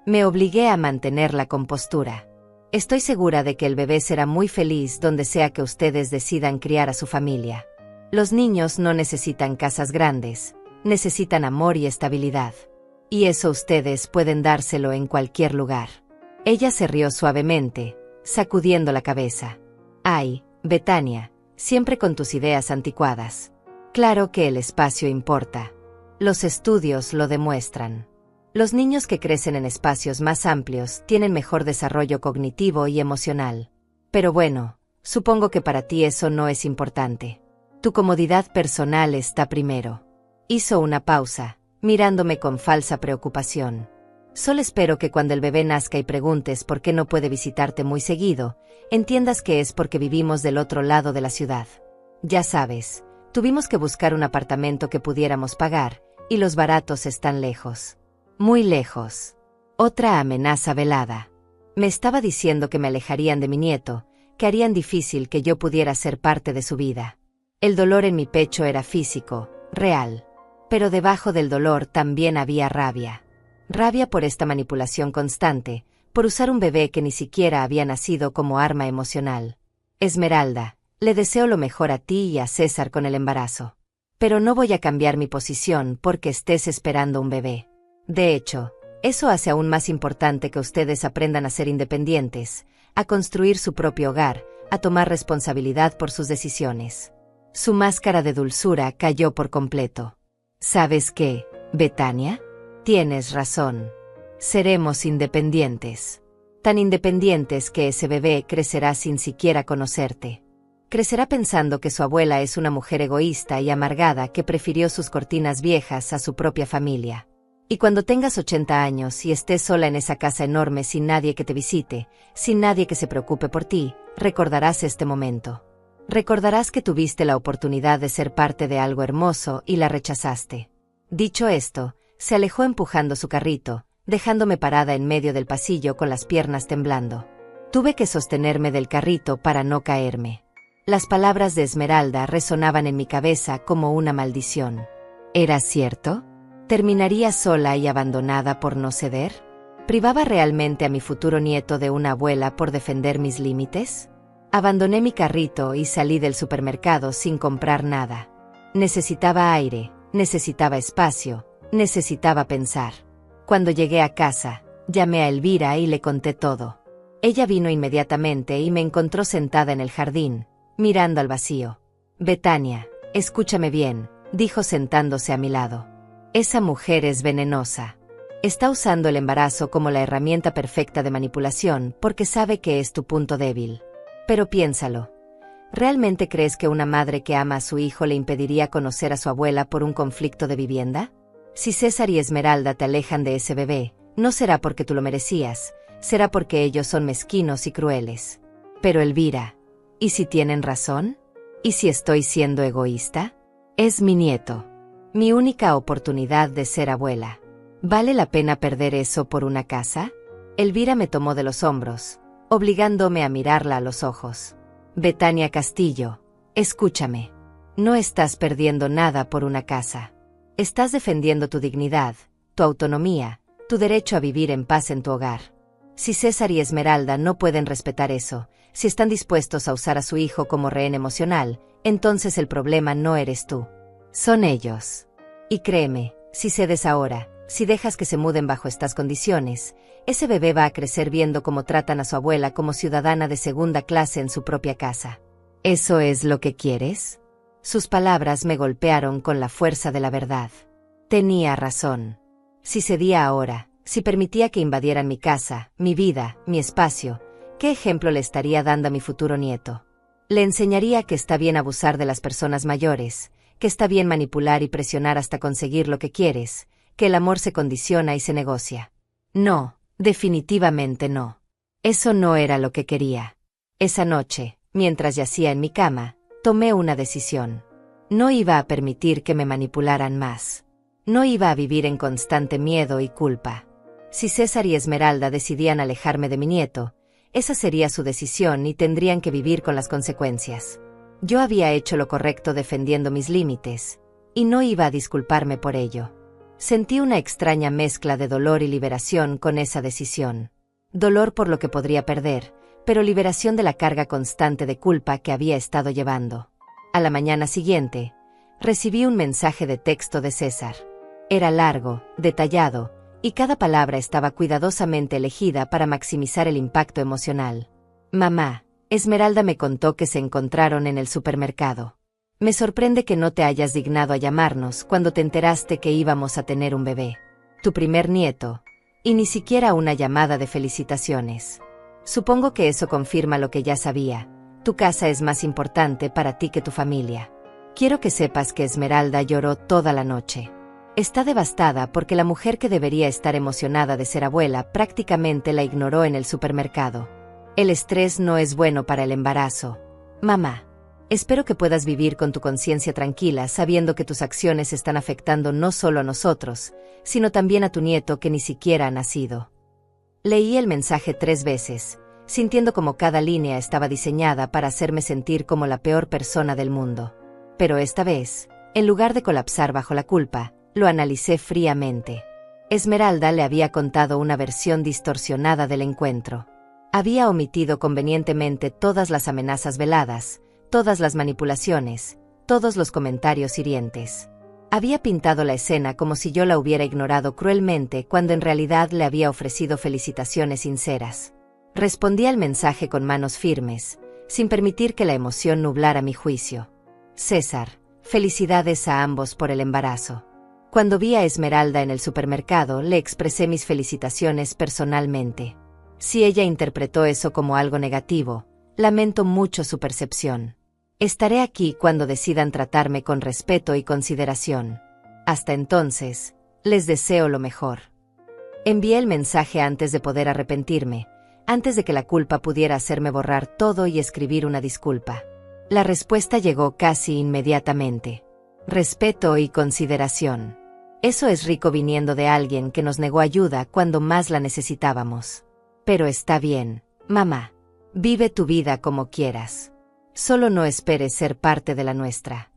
Me obligué a mantener la compostura. Estoy segura de que el bebé será muy feliz donde sea que ustedes decidan criar a su familia. Los niños no necesitan casas grandes, necesitan amor y estabilidad. Y eso ustedes pueden dárselo en cualquier lugar. Ella se rió suavemente, sacudiendo la cabeza. Ay, Betania, siempre con tus ideas anticuadas. Claro que el espacio importa. Los estudios lo demuestran. Los niños que crecen en espacios más amplios tienen mejor desarrollo cognitivo y emocional. Pero bueno, supongo que para ti eso no es importante. Tu comodidad personal está primero. Hizo una pausa, mirándome con falsa preocupación. Solo espero que cuando el bebé nazca y preguntes por qué no puede visitarte muy seguido, entiendas que es porque vivimos del otro lado de la ciudad. Ya sabes, tuvimos que buscar un apartamento que pudiéramos pagar, y los baratos están lejos. Muy lejos. Otra amenaza velada. Me estaba diciendo que me alejarían de mi nieto, que harían difícil que yo pudiera ser parte de su vida. El dolor en mi pecho era físico, real. Pero debajo del dolor también había rabia. Rabia por esta manipulación constante, por usar un bebé que ni siquiera había nacido como arma emocional. Esmeralda, le deseo lo mejor a ti y a César con el embarazo. Pero no voy a cambiar mi posición porque estés esperando un bebé. De hecho, eso hace aún más importante que ustedes aprendan a ser independientes, a construir su propio hogar, a tomar responsabilidad por sus decisiones. Su máscara de dulzura cayó por completo. ¿Sabes qué, Betania? Tienes razón. Seremos independientes. Tan independientes que ese bebé crecerá sin siquiera conocerte. Crecerá pensando que su abuela es una mujer egoísta y amargada que prefirió sus cortinas viejas a su propia familia. Y cuando tengas 80 años y estés sola en esa casa enorme sin nadie que te visite, sin nadie que se preocupe por ti, recordarás este momento. Recordarás que tuviste la oportunidad de ser parte de algo hermoso y la rechazaste. Dicho esto, Se alejó empujando su carrito, dejándome parada en medio del pasillo con las piernas temblando. Tuve que sostenerme del carrito para no caerme. Las palabras de Esmeralda resonaban en mi cabeza como una maldición. ¿Era cierto? ¿Terminaría sola y abandonada por no ceder? ¿Privaba realmente a mi futuro nieto de una abuela por defender mis límites? Abandoné mi carrito y salí del supermercado sin comprar nada. Necesitaba aire, necesitaba espacio, necesitaba pensar. Cuando llegué a casa, llamé a Elvira y le conté todo. Ella vino inmediatamente y me encontró sentada en el jardín, mirando al vacío. Betania, escúchame bien, dijo sentándose a mi lado. Esa mujer es venenosa. Está usando el embarazo como la herramienta perfecta de manipulación porque sabe que es tu punto débil. Pero piénsalo. ¿Realmente crees que una madre que ama a su hijo le impediría conocer a su abuela por un conflicto de vivienda? Si César y Esmeralda te alejan de ese bebé, no será porque tú lo merecías, será porque ellos son mezquinos y crueles. Pero Elvira, ¿y si tienen razón? ¿Y si estoy siendo egoísta? Es mi nieto. Mi única oportunidad de ser abuela. ¿Vale la pena perder eso por una casa? Elvira me tomó de los hombros, obligándome a mirarla a los ojos. Betania Castillo, escúchame. No estás perdiendo nada por una casa. Estás defendiendo tu dignidad, tu autonomía, tu derecho a vivir en paz en tu hogar. Si César y Esmeralda no pueden respetar eso, si están dispuestos a usar a su hijo como rehén emocional, entonces el problema no eres tú. Son ellos. Y créeme, si cedes ahora, si dejas que se muden bajo estas condiciones, ese bebé va a crecer viendo cómo tratan a su abuela como ciudadana de segunda clase en su propia casa. ¿Eso es lo que quieres? Sus palabras me golpearon con la fuerza de la verdad. Tenía razón. Si cedía ahora, si permitía que invadieran mi casa, mi vida, mi espacio, ¿qué ejemplo le estaría dando a mi futuro nieto? Le enseñaría que está bien abusar de las personas mayores, que está bien manipular y presionar hasta conseguir lo que quieres, que el amor se condiciona y se negocia. No, definitivamente no. Eso no era lo que quería. Esa noche, mientras yacía en mi cama, tomé una decisión. No iba a permitir que me manipularan más. No iba a vivir en constante miedo y culpa. Si César y Esmeralda decidían alejarme de mi nieto, esa sería su decisión y tendrían que vivir con las consecuencias. Yo había hecho lo correcto defendiendo mis límites, y no iba a disculparme por ello. Sentí una extraña mezcla de dolor y liberación con esa decisión. Dolor por lo que podría perder, pero liberación de la carga constante de culpa que había estado llevando. A la mañana siguiente, recibí un mensaje de texto de César. Era largo, detallado, y cada palabra estaba cuidadosamente elegida para maximizar el impacto emocional. Mamá, Esmeralda me contó que se encontraron en el supermercado. Me sorprende que no te hayas dignado a llamarnos cuando te enteraste que íbamos a tener un bebé. Tu primer nieto. Y ni siquiera una llamada de felicitaciones. Supongo que eso confirma lo que ya sabía. Tu casa es más importante para ti que tu familia. Quiero que sepas que Esmeralda lloró toda la noche. Está devastada porque la mujer que debería estar emocionada de ser abuela prácticamente la ignoró en el supermercado. El estrés no es bueno para el embarazo. Mamá. Espero que puedas vivir con tu conciencia tranquila sabiendo que tus acciones están afectando no solo a nosotros, sino también a tu nieto que ni siquiera ha nacido. Leí el mensaje 3 veces, sintiendo como cada línea estaba diseñada para hacerme sentir como la peor persona del mundo. Pero esta vez, en lugar de colapsar bajo la culpa, lo analicé fríamente. Esmeralda le había contado una versión distorsionada del encuentro. Había omitido convenientemente todas las amenazas veladas, todas las manipulaciones, todos los comentarios hirientes. Había pintado la escena como si yo la hubiera ignorado cruelmente cuando en realidad le había ofrecido felicitaciones sinceras. Respondí al mensaje con manos firmes, sin permitir que la emoción nublara mi juicio. César, felicidades a ambos por el embarazo. Cuando vi a Esmeralda en el supermercado, le expresé mis felicitaciones personalmente. Si ella interpretó eso como algo negativo, lamento mucho su percepción. Estaré aquí cuando decidan tratarme con respeto y consideración. Hasta entonces, les deseo lo mejor. Envié el mensaje antes de poder arrepentirme, antes de que la culpa pudiera hacerme borrar todo y escribir una disculpa. La respuesta llegó casi inmediatamente. Respeto y consideración. Eso es rico viniendo de alguien que nos negó ayuda cuando más la necesitábamos. Pero está bien, mamá. Vive tu vida como quieras. Solo no esperes ser parte de la nuestra.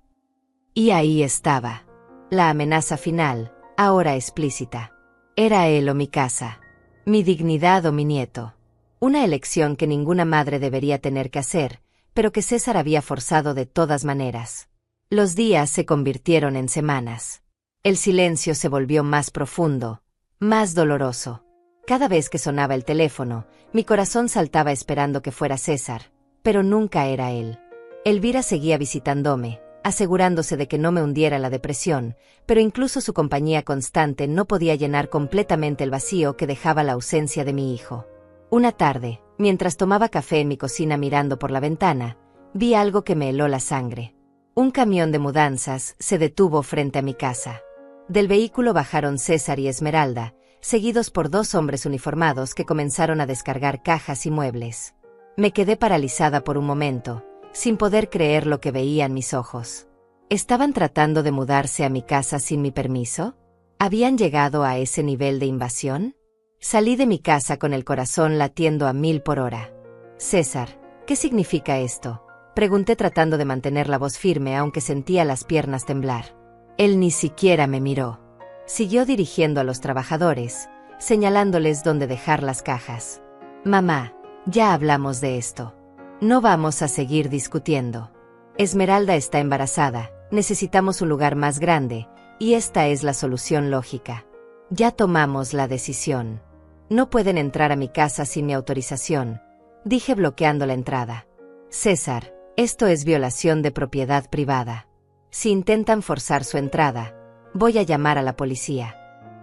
Y ahí estaba. La amenaza final, ahora explícita. Era él o mi casa. Mi dignidad o mi nieto. Una elección que ninguna madre debería tener que hacer, pero que César había forzado de todas maneras. Los días se convirtieron en semanas. El silencio se volvió más profundo, más doloroso. Cada vez que sonaba el teléfono, mi corazón saltaba esperando que fuera César, pero nunca era él. Elvira seguía visitándome, asegurándose de que no me hundiera en la depresión, pero incluso su compañía constante no podía llenar completamente el vacío que dejaba la ausencia de mi hijo. Una tarde, mientras tomaba café en mi cocina mirando por la ventana, vi algo que me heló la sangre. Un camión de mudanzas se detuvo frente a mi casa. Del vehículo bajaron César y Esmeralda, seguidos por 2 hombres uniformados que comenzaron a descargar cajas y muebles. Me quedé paralizada por un momento, sin poder creer lo que veían mis ojos. ¿Estaban tratando de mudarse a mi casa sin mi permiso? ¿Habían llegado a ese nivel de invasión? Salí de mi casa con el corazón latiendo a 1000 por hora. César, ¿qué significa esto? Pregunté tratando de mantener la voz firme aunque sentía las piernas temblar. Él ni siquiera me miró. Siguió dirigiendo a los trabajadores, señalándoles dónde dejar las cajas. Mamá, ya hablamos de esto. No vamos a seguir discutiendo. Esmeralda está embarazada, necesitamos un lugar más grande, y esta es la solución lógica. Ya tomamos la decisión. No pueden entrar a mi casa sin mi autorización, dije bloqueando la entrada. César, esto es violación de propiedad privada. Si intentan forzar su entrada, voy a llamar a la policía.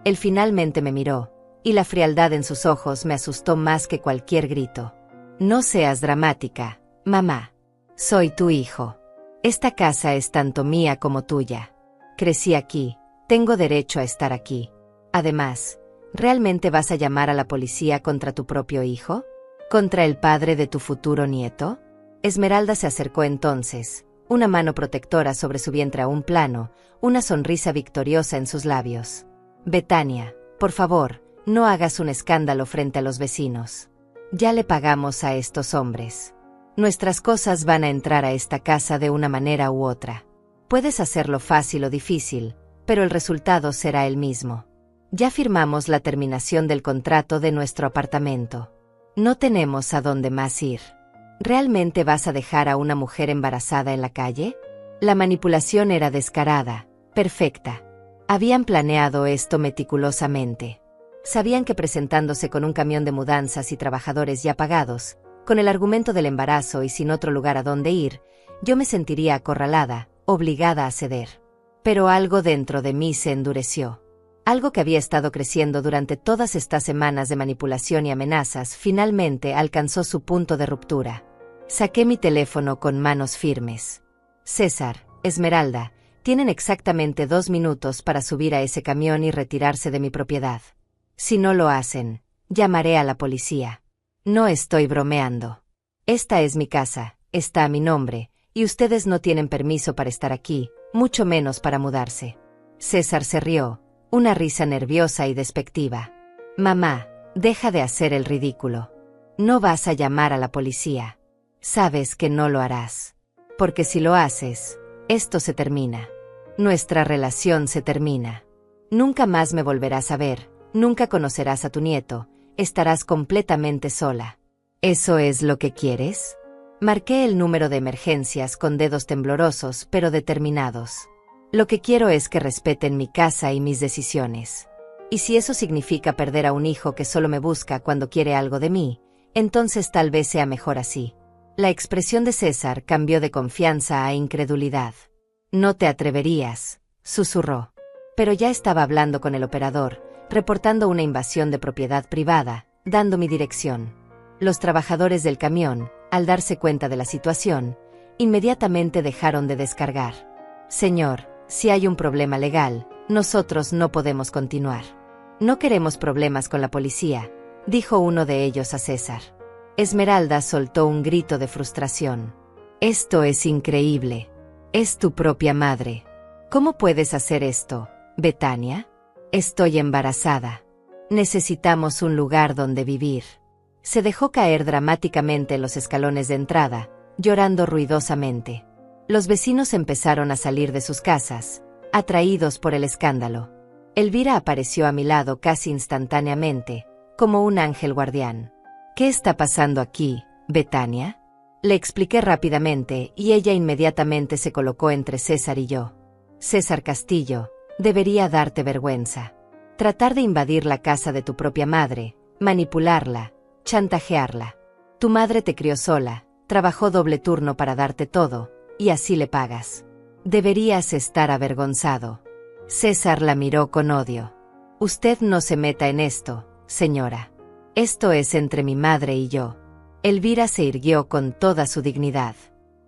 Él finalmente me miró, y la frialdad en sus ojos me asustó más que cualquier grito. No seas dramática, mamá. Soy tu hijo. Esta casa es tanto mía como tuya. Crecí aquí, tengo derecho a estar aquí. Además, ¿realmente vas a llamar a la policía contra tu propio hijo? ¿Contra el padre de tu futuro nieto? Esmeralda se acercó entonces, una mano protectora sobre su vientre aún plano, una sonrisa victoriosa en sus labios. Betania, por favor, no hagas un escándalo frente a los vecinos. Ya le pagamos a estos hombres. Nuestras cosas van a entrar a esta casa de una manera u otra. Puedes hacerlo fácil o difícil, pero el resultado será el mismo. Ya firmamos la terminación del contrato de nuestro apartamento. No tenemos a dónde más ir. ¿Realmente vas a dejar a una mujer embarazada en la calle? La manipulación era descarada, perfecta. Habían planeado esto meticulosamente. Sabían que presentándose con un camión de mudanzas y trabajadores ya pagados, con el argumento del embarazo y sin otro lugar a donde ir, yo me sentiría acorralada, obligada a ceder. Pero algo dentro de mí se endureció. Algo que había estado creciendo durante todas estas semanas de manipulación y amenazas finalmente alcanzó su punto de ruptura. Saqué mi teléfono con manos firmes. César, Esmeralda, tienen exactamente 2 minutos para subir a ese camión y retirarse de mi propiedad. Si no lo hacen, llamaré a la policía. No estoy bromeando. Esta es mi casa, está a mi nombre, y ustedes no tienen permiso para estar aquí, mucho menos para mudarse. César se rió, una risa nerviosa y despectiva. Mamá, deja de hacer el ridículo. No vas a llamar a la policía. Sabes que no lo harás. Porque si lo haces, esto se termina. Nuestra relación se termina. Nunca más me volverás a ver, nunca conocerás a tu nieto, estarás completamente sola. ¿Eso es lo que quieres? Marqué el número de emergencias con dedos temblorosos pero determinados. Lo que quiero es que respeten mi casa y mis decisiones. Y si eso significa perder a un hijo que solo me busca cuando quiere algo de mí, entonces tal vez sea mejor así. La expresión de César cambió de confianza a incredulidad. No te atreverías, susurró. Pero ya estaba hablando con el operador, reportando una invasión de propiedad privada, dando mi dirección. Los trabajadores del camión, al darse cuenta de la situación, inmediatamente dejaron de descargar. Señor, si hay un problema legal, nosotros no podemos continuar. No queremos problemas con la policía, dijo uno de ellos a César. Esmeralda soltó un grito de frustración. Esto es increíble. Es tu propia madre. ¿Cómo puedes hacer esto? Betania, estoy embarazada. Necesitamos un lugar donde vivir. Se dejó caer dramáticamente en los escalones de entrada, llorando ruidosamente. Los vecinos empezaron a salir de sus casas, atraídos por el escándalo. Elvira apareció a mi lado casi instantáneamente, como un ángel guardián. ¿Qué está pasando aquí, Betania? Le expliqué rápidamente y ella inmediatamente se colocó entre César y yo. César Castillo, debería darte vergüenza. Tratar de invadir la casa de tu propia madre, manipularla, chantajearla. Tu madre te crió sola, trabajó doble turno para darte todo, y así le pagas. Deberías estar avergonzado. César la miró con odio. Usted no se meta en esto, señora. Esto es entre mi madre y yo. Elvira se irguió con toda su dignidad.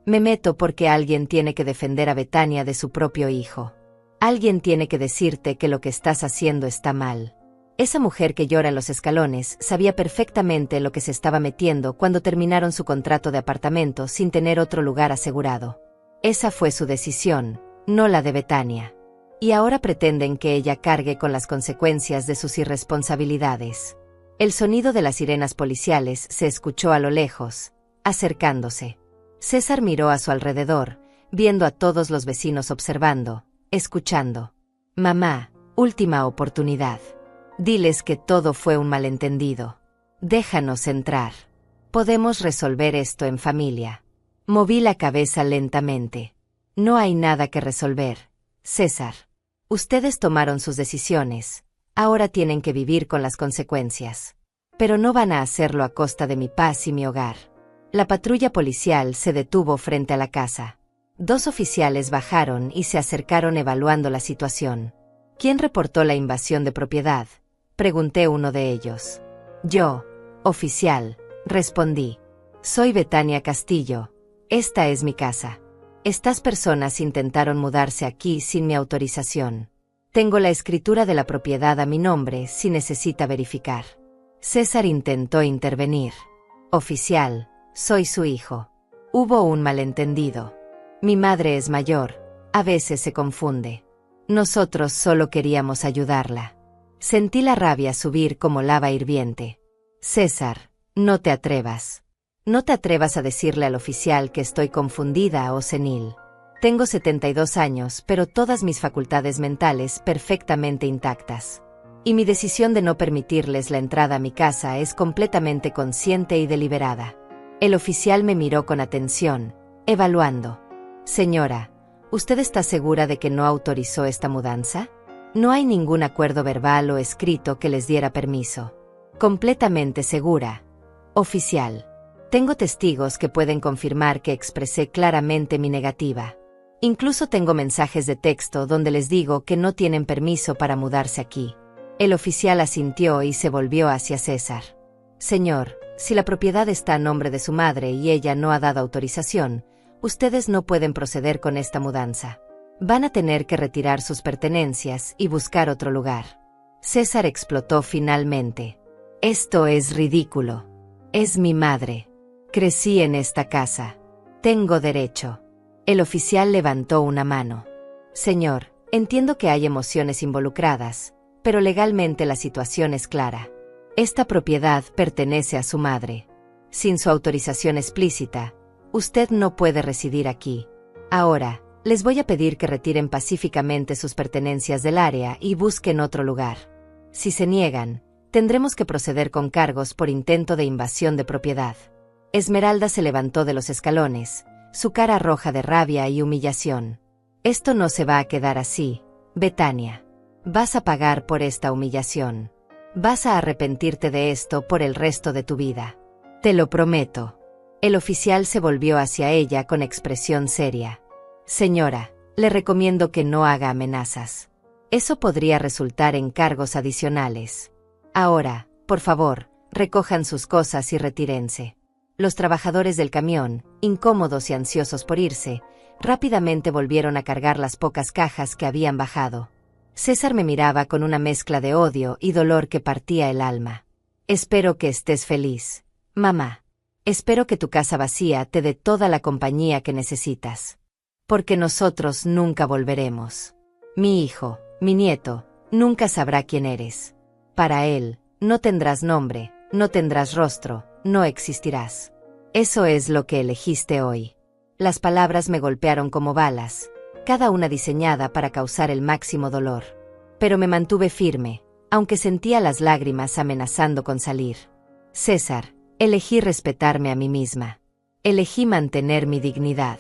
Me meto porque alguien tiene que defender a Betania de su propio hijo. Alguien tiene que decirte que lo que estás haciendo está mal. Esa mujer que llora en los escalones sabía perfectamente lo que se estaba metiendo cuando terminaron su contrato de apartamento sin tener otro lugar asegurado. Esa fue su decisión, no la de Betania. Y ahora pretenden que ella cargue con las consecuencias de sus irresponsabilidades. El sonido de las sirenas policiales se escuchó a lo lejos, acercándose. César miró a su alrededor, viendo a todos los vecinos observando, escuchando. Mamá, última oportunidad. Diles que todo fue un malentendido. Déjanos entrar. Podemos resolver esto en familia. Moví la cabeza lentamente. No hay nada que resolver, César. Ustedes tomaron sus decisiones. Ahora tienen que vivir con las consecuencias. Pero no van a hacerlo a costa de mi paz y mi hogar. La patrulla policial se detuvo frente a la casa. 2 oficiales bajaron y se acercaron evaluando la situación. ¿Quién reportó la invasión de propiedad?, pregunté uno de ellos. Yo, oficial, respondí. Soy Betania Castillo. Esta es mi casa. Estas personas intentaron mudarse aquí sin mi autorización. Tengo la escritura de la propiedad a mi nombre si necesita verificar. César intentó intervenir. Oficial, soy su hijo. Hubo un malentendido. Mi madre es mayor, a veces se confunde. Nosotros solo queríamos ayudarla. Sentí la rabia subir como lava hirviente. César, no te atrevas. No te atrevas a decirle al oficial que estoy confundida o senil. Tengo 72 años, pero todas mis facultades mentales perfectamente intactas. Y mi decisión de no permitirles la entrada a mi casa es completamente consciente y deliberada. El oficial me miró con atención, evaluando. Señora, ¿usted está segura de que no autorizó esta mudanza? No hay ningún acuerdo verbal o escrito que les diera permiso. Completamente segura. Oficial. Tengo testigos que pueden confirmar que expresé claramente mi negativa. Incluso tengo mensajes de texto donde les digo que no tienen permiso para mudarse aquí. El oficial asintió y se volvió hacia César. Señor, si la propiedad está a nombre de su madre y ella no ha dado autorización, ustedes no pueden proceder con esta mudanza. Van a tener que retirar sus pertenencias y buscar otro lugar. César explotó finalmente. Esto es ridículo. Es mi madre. Crecí en esta casa. Tengo derecho. El oficial levantó una mano. Señor, entiendo que hay emociones involucradas, pero legalmente la situación es clara. Esta propiedad pertenece a su madre. Sin su autorización explícita, usted no puede residir aquí. Ahora, les voy a pedir que retiren pacíficamente sus pertenencias del área y busquen otro lugar. Si se niegan, tendremos que proceder con cargos por intento de invasión de propiedad. Esmeralda se levantó de los escalones, su cara roja de rabia y humillación. Esto no se va a quedar así, Betania. Vas a pagar por esta humillación. Vas a arrepentirte de esto por el resto de tu vida. Te lo prometo. El oficial se volvió hacia ella con expresión seria. Señora, le recomiendo que no haga amenazas. Eso podría resultar en cargos adicionales. Ahora, por favor, recojan sus cosas y retírense. Los trabajadores del camión, incómodos y ansiosos por irse, rápidamente volvieron a cargar las pocas cajas que habían bajado. César me miraba con una mezcla de odio y dolor que partía el alma. Espero que estés feliz, mamá. Espero que tu casa vacía te dé toda la compañía que necesitas. Porque nosotros nunca volveremos. Mi hijo, Mi nieto nunca sabrá quién eres. Para él, no tendrás nombre, no tendrás rostro, no existirás. Eso es lo que elegiste hoy. Las palabras me golpearon como balas, cada una diseñada para causar el máximo dolor. Pero me mantuve firme, aunque sentía las lágrimas amenazando con salir. César, elegí respetarme a mí misma. Elegí mantener mi dignidad.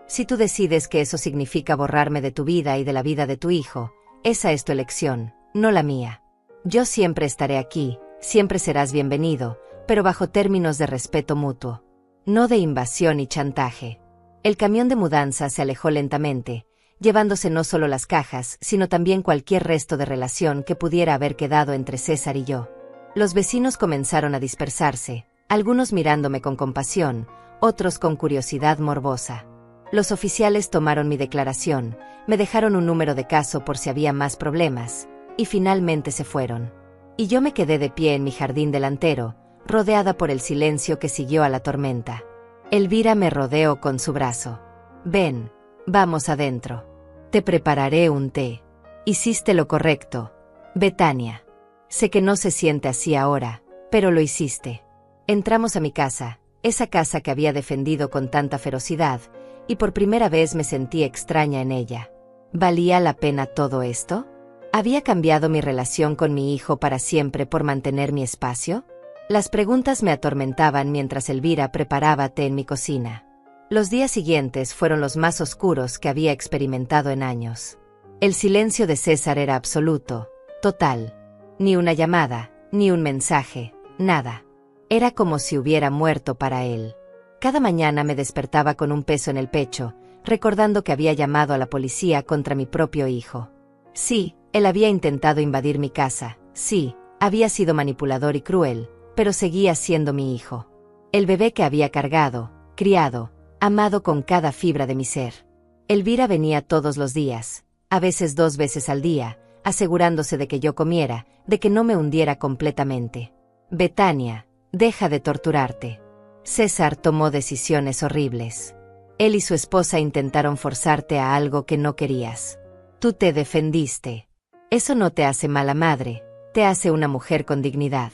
Si tú decides que eso significa borrarme de tu vida y de la vida de tu hijo, esa es tu elección, no la mía. Yo siempre estaré aquí, siempre serás bienvenido, pero bajo términos de respeto mutuo. No de invasión y chantaje. El camión de mudanza se alejó lentamente, llevándose no solo las cajas, sino también cualquier resto de relación que pudiera haber quedado entre César y yo. Los vecinos comenzaron a dispersarse, algunos mirándome con compasión, otros con curiosidad morbosa. Los oficiales tomaron mi declaración, me dejaron un número de caso por si había más problemas, y finalmente se fueron. Y yo me quedé de pie en mi jardín delantero, rodeada por el silencio que siguió a la tormenta. Elvira me rodeó con su brazo. Ven, vamos adentro. Te prepararé un té. Hiciste lo correcto, Betania. Sé que no se siente así ahora, pero lo hiciste. Entramos a mi casa, esa casa que había defendido con tanta ferocidad, y por primera vez me sentí extraña en ella. ¿Valía la pena todo esto? ¿Había cambiado mi relación con mi hijo para siempre por mantener mi espacio? Las preguntas me atormentaban mientras Elvira preparaba té en mi cocina. Los días siguientes fueron los más oscuros que había experimentado en años. El silencio de César era absoluto, total. Ni una llamada, ni un mensaje, nada. Era como si hubiera muerto para él. Cada mañana me despertaba con un peso en el pecho, recordando que había llamado a la policía contra mi propio hijo. Sí, él había intentado invadir mi casa, sí, había sido manipulador y cruel, pero seguía siendo mi hijo. El bebé que había cargado, criado, amado con cada fibra de mi ser. Elvira venía todos los días, a veces 2 veces al día, asegurándose de que yo comiera, de que no me hundiera completamente. Betania, deja de torturarte. César tomó decisiones horribles. Él y su esposa intentaron forzarte a algo que no querías. Tú te defendiste. Eso no te hace mala madre, te hace una mujer con dignidad.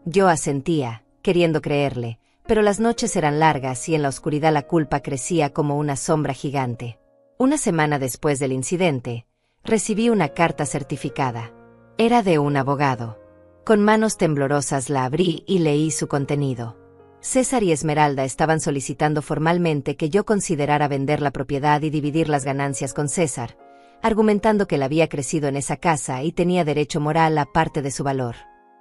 Yo asentía, queriendo creerle, pero las noches eran largas y en la oscuridad la culpa crecía como una sombra gigante. Una semana después del incidente, recibí una carta certificada. Era de un abogado. Con manos temblorosas la abrí y leí su contenido. César y Esmeralda estaban solicitando formalmente que yo considerara vender la propiedad y dividir las ganancias con César, argumentando que él había crecido en esa casa y tenía derecho moral a parte de su valor.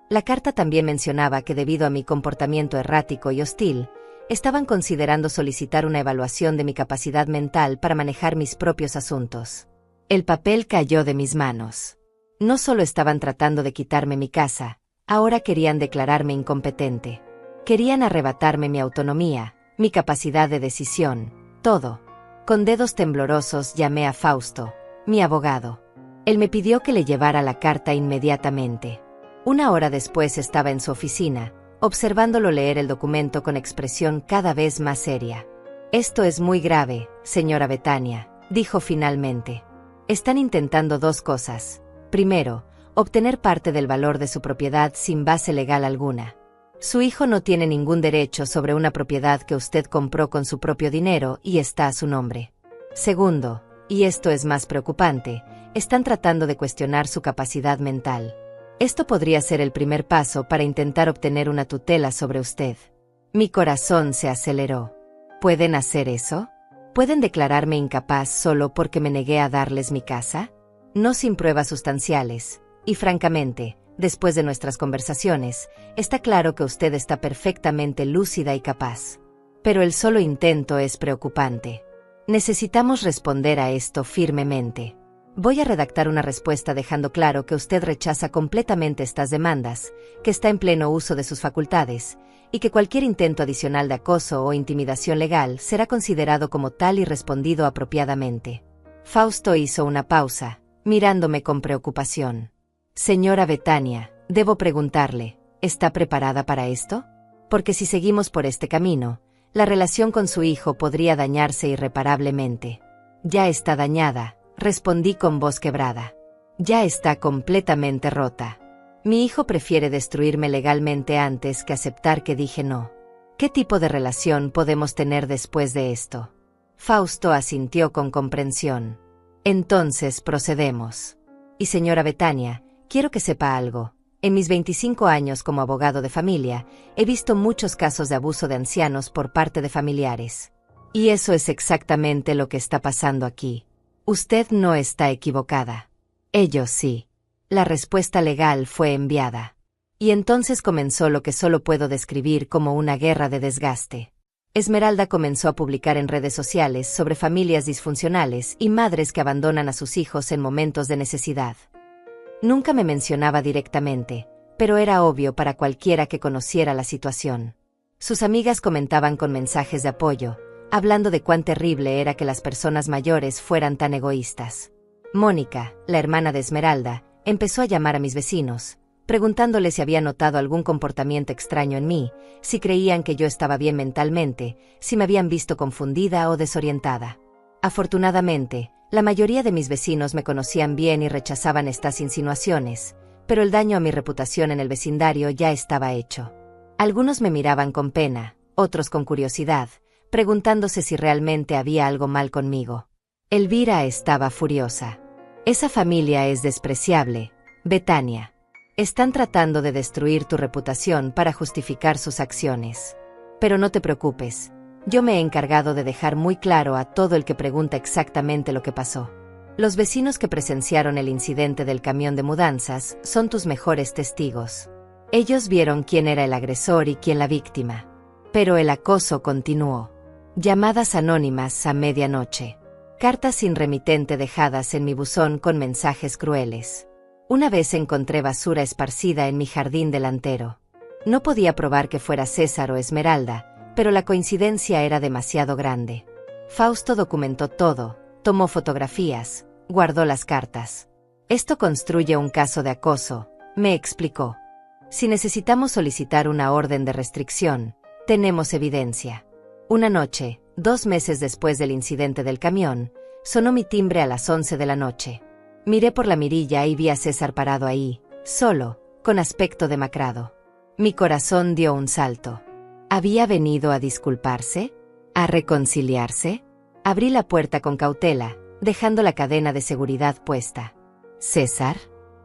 La carta también mencionaba que debido a mi comportamiento errático y hostil, estaban considerando solicitar una evaluación de mi capacidad mental para manejar mis propios asuntos. El papel cayó de mis manos. No solo estaban tratando de quitarme mi casa, ahora querían declararme incompetente. Querían arrebatarme mi autonomía, mi capacidad de decisión, todo. Con dedos temblorosos llamé a Fausto, mi abogado. Él me pidió que le llevara la carta inmediatamente. 1 hora después estaba en su oficina, observándolo leer el documento con expresión cada vez más seria. Esto es muy grave, señora Betania, dijo finalmente. Están intentando 2 cosas. Primero, obtener parte del valor de su propiedad sin base legal alguna. Su hijo no tiene ningún derecho sobre una propiedad que usted compró con su propio dinero y está a su nombre. Segundo, y esto es más preocupante, están tratando de cuestionar su capacidad mental. Esto podría ser el primer paso para intentar obtener una tutela sobre usted. Mi corazón se aceleró. ¿Pueden hacer eso? ¿Pueden declararme incapaz solo porque me negué a darles mi casa? No sin pruebas sustanciales, y francamente, después de nuestras conversaciones, está claro que usted está perfectamente lúcida y capaz. Pero el solo intento es preocupante. Necesitamos responder a esto firmemente. Voy a redactar una respuesta dejando claro que usted rechaza completamente estas demandas, que está en pleno uso de sus facultades, y que cualquier intento adicional de acoso o intimidación legal será considerado como tal y respondido apropiadamente. Fausto hizo una pausa, mirándome con preocupación. Señora Betania, debo preguntarle, ¿está preparada para esto? Porque si seguimos por este camino, la relación con su hijo podría dañarse irreparablemente. Ya está dañada, respondí con voz quebrada. Ya está completamente rota. Mi hijo prefiere destruirme legalmente antes que aceptar que dije no. ¿Qué tipo de relación podemos tener después de esto? Fausto asintió con comprensión. Entonces procedemos. Y señora Betania, quiero que sepa algo. En mis 25 años como abogado de familia, he visto muchos casos de abuso de ancianos por parte de familiares. Y eso es exactamente lo que está pasando aquí. Usted no está equivocada. Ellos sí. La respuesta legal fue enviada. Y entonces comenzó lo que solo puedo describir como una guerra de desgaste. Esmeralda comenzó a publicar en redes sociales sobre familias disfuncionales y madres que abandonan a sus hijos en momentos de necesidad. Nunca me mencionaba directamente, pero era obvio para cualquiera que conociera la situación. Sus amigas comentaban con mensajes de apoyo, hablando de cuán terrible era que las personas mayores fueran tan egoístas. Mónica, la hermana de Esmeralda, empezó a llamar a mis vecinos, preguntándole si había notado algún comportamiento extraño en mí, si creían que yo estaba bien mentalmente, si me habían visto confundida o desorientada. Afortunadamente, la mayoría de mis vecinos me conocían bien y rechazaban estas insinuaciones, pero el daño a mi reputación en el vecindario ya estaba hecho. Algunos me miraban con pena, otros con curiosidad, preguntándose si realmente había algo mal conmigo. Elvira estaba furiosa. Esa familia es despreciable, Betania. Están tratando de destruir tu reputación para justificar sus acciones. Pero no te preocupes, yo me he encargado de dejar muy claro a todo el que pregunta exactamente lo que pasó. Los vecinos que presenciaron el incidente del camión de mudanzas son tus mejores testigos. Ellos vieron quién era el agresor y quién la víctima. Pero el acoso continuó. Llamadas anónimas a medianoche. Cartas sin remitente dejadas en mi buzón con mensajes crueles. Una vez encontré basura esparcida en mi jardín delantero. No podía probar que fuera César o Esmeralda, pero la coincidencia era demasiado grande. Fausto documentó todo, tomó fotografías, guardó las cartas. Esto construye un caso de acoso, me explicó. Si necesitamos solicitar una orden de restricción, tenemos evidencia. Una noche, 2 meses después del incidente del camión, sonó mi timbre a las 11 de la noche. Miré por la mirilla y vi a César parado ahí, solo, con aspecto demacrado. Mi corazón dio un salto. ¿Había venido a disculparse? ¿A reconciliarse? Abrí la puerta con cautela, dejando la cadena de seguridad puesta. «César,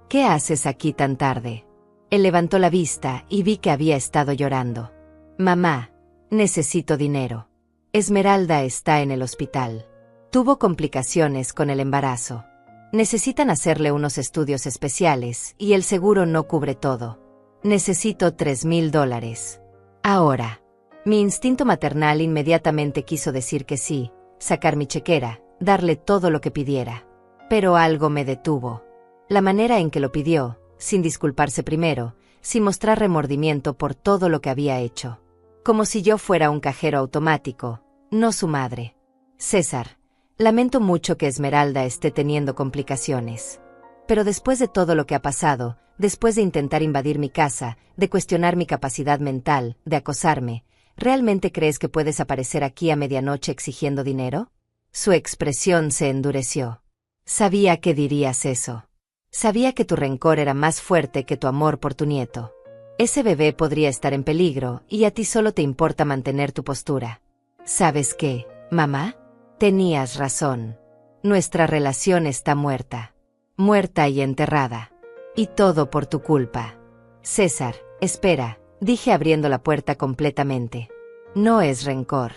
¿qué haces aquí tan tarde?» Él levantó la vista y vi que había estado llorando. «Mamá, necesito dinero. Esmeralda está en el hospital. Tuvo complicaciones con el embarazo. Necesitan hacerle unos estudios especiales y el seguro no cubre todo. Necesito $3,000. Ahora». Mi instinto maternal inmediatamente quiso decir que sí, sacar mi chequera, darle todo lo que pidiera. Pero algo me detuvo. La manera en que lo pidió, sin disculparse primero, sin mostrar remordimiento por todo lo que había hecho. Como si yo fuera un cajero automático, no su madre. «César, lamento mucho que Esmeralda esté teniendo complicaciones. Pero después de todo lo que ha pasado, después de intentar invadir mi casa, de cuestionar mi capacidad mental, de acosarme, ¿realmente crees que puedes aparecer aquí a medianoche exigiendo dinero?» Su expresión se endureció. «Sabía que dirías eso. Sabía que tu rencor era más fuerte que tu amor por tu nieto. Ese bebé podría estar en peligro y a ti solo te importa mantener tu postura. ¿Sabes qué, mamá? Tenías razón. Nuestra relación está muerta. Muerta y enterrada. Y todo por tu culpa. César, espera», dije abriendo la puerta completamente. «No es rencor.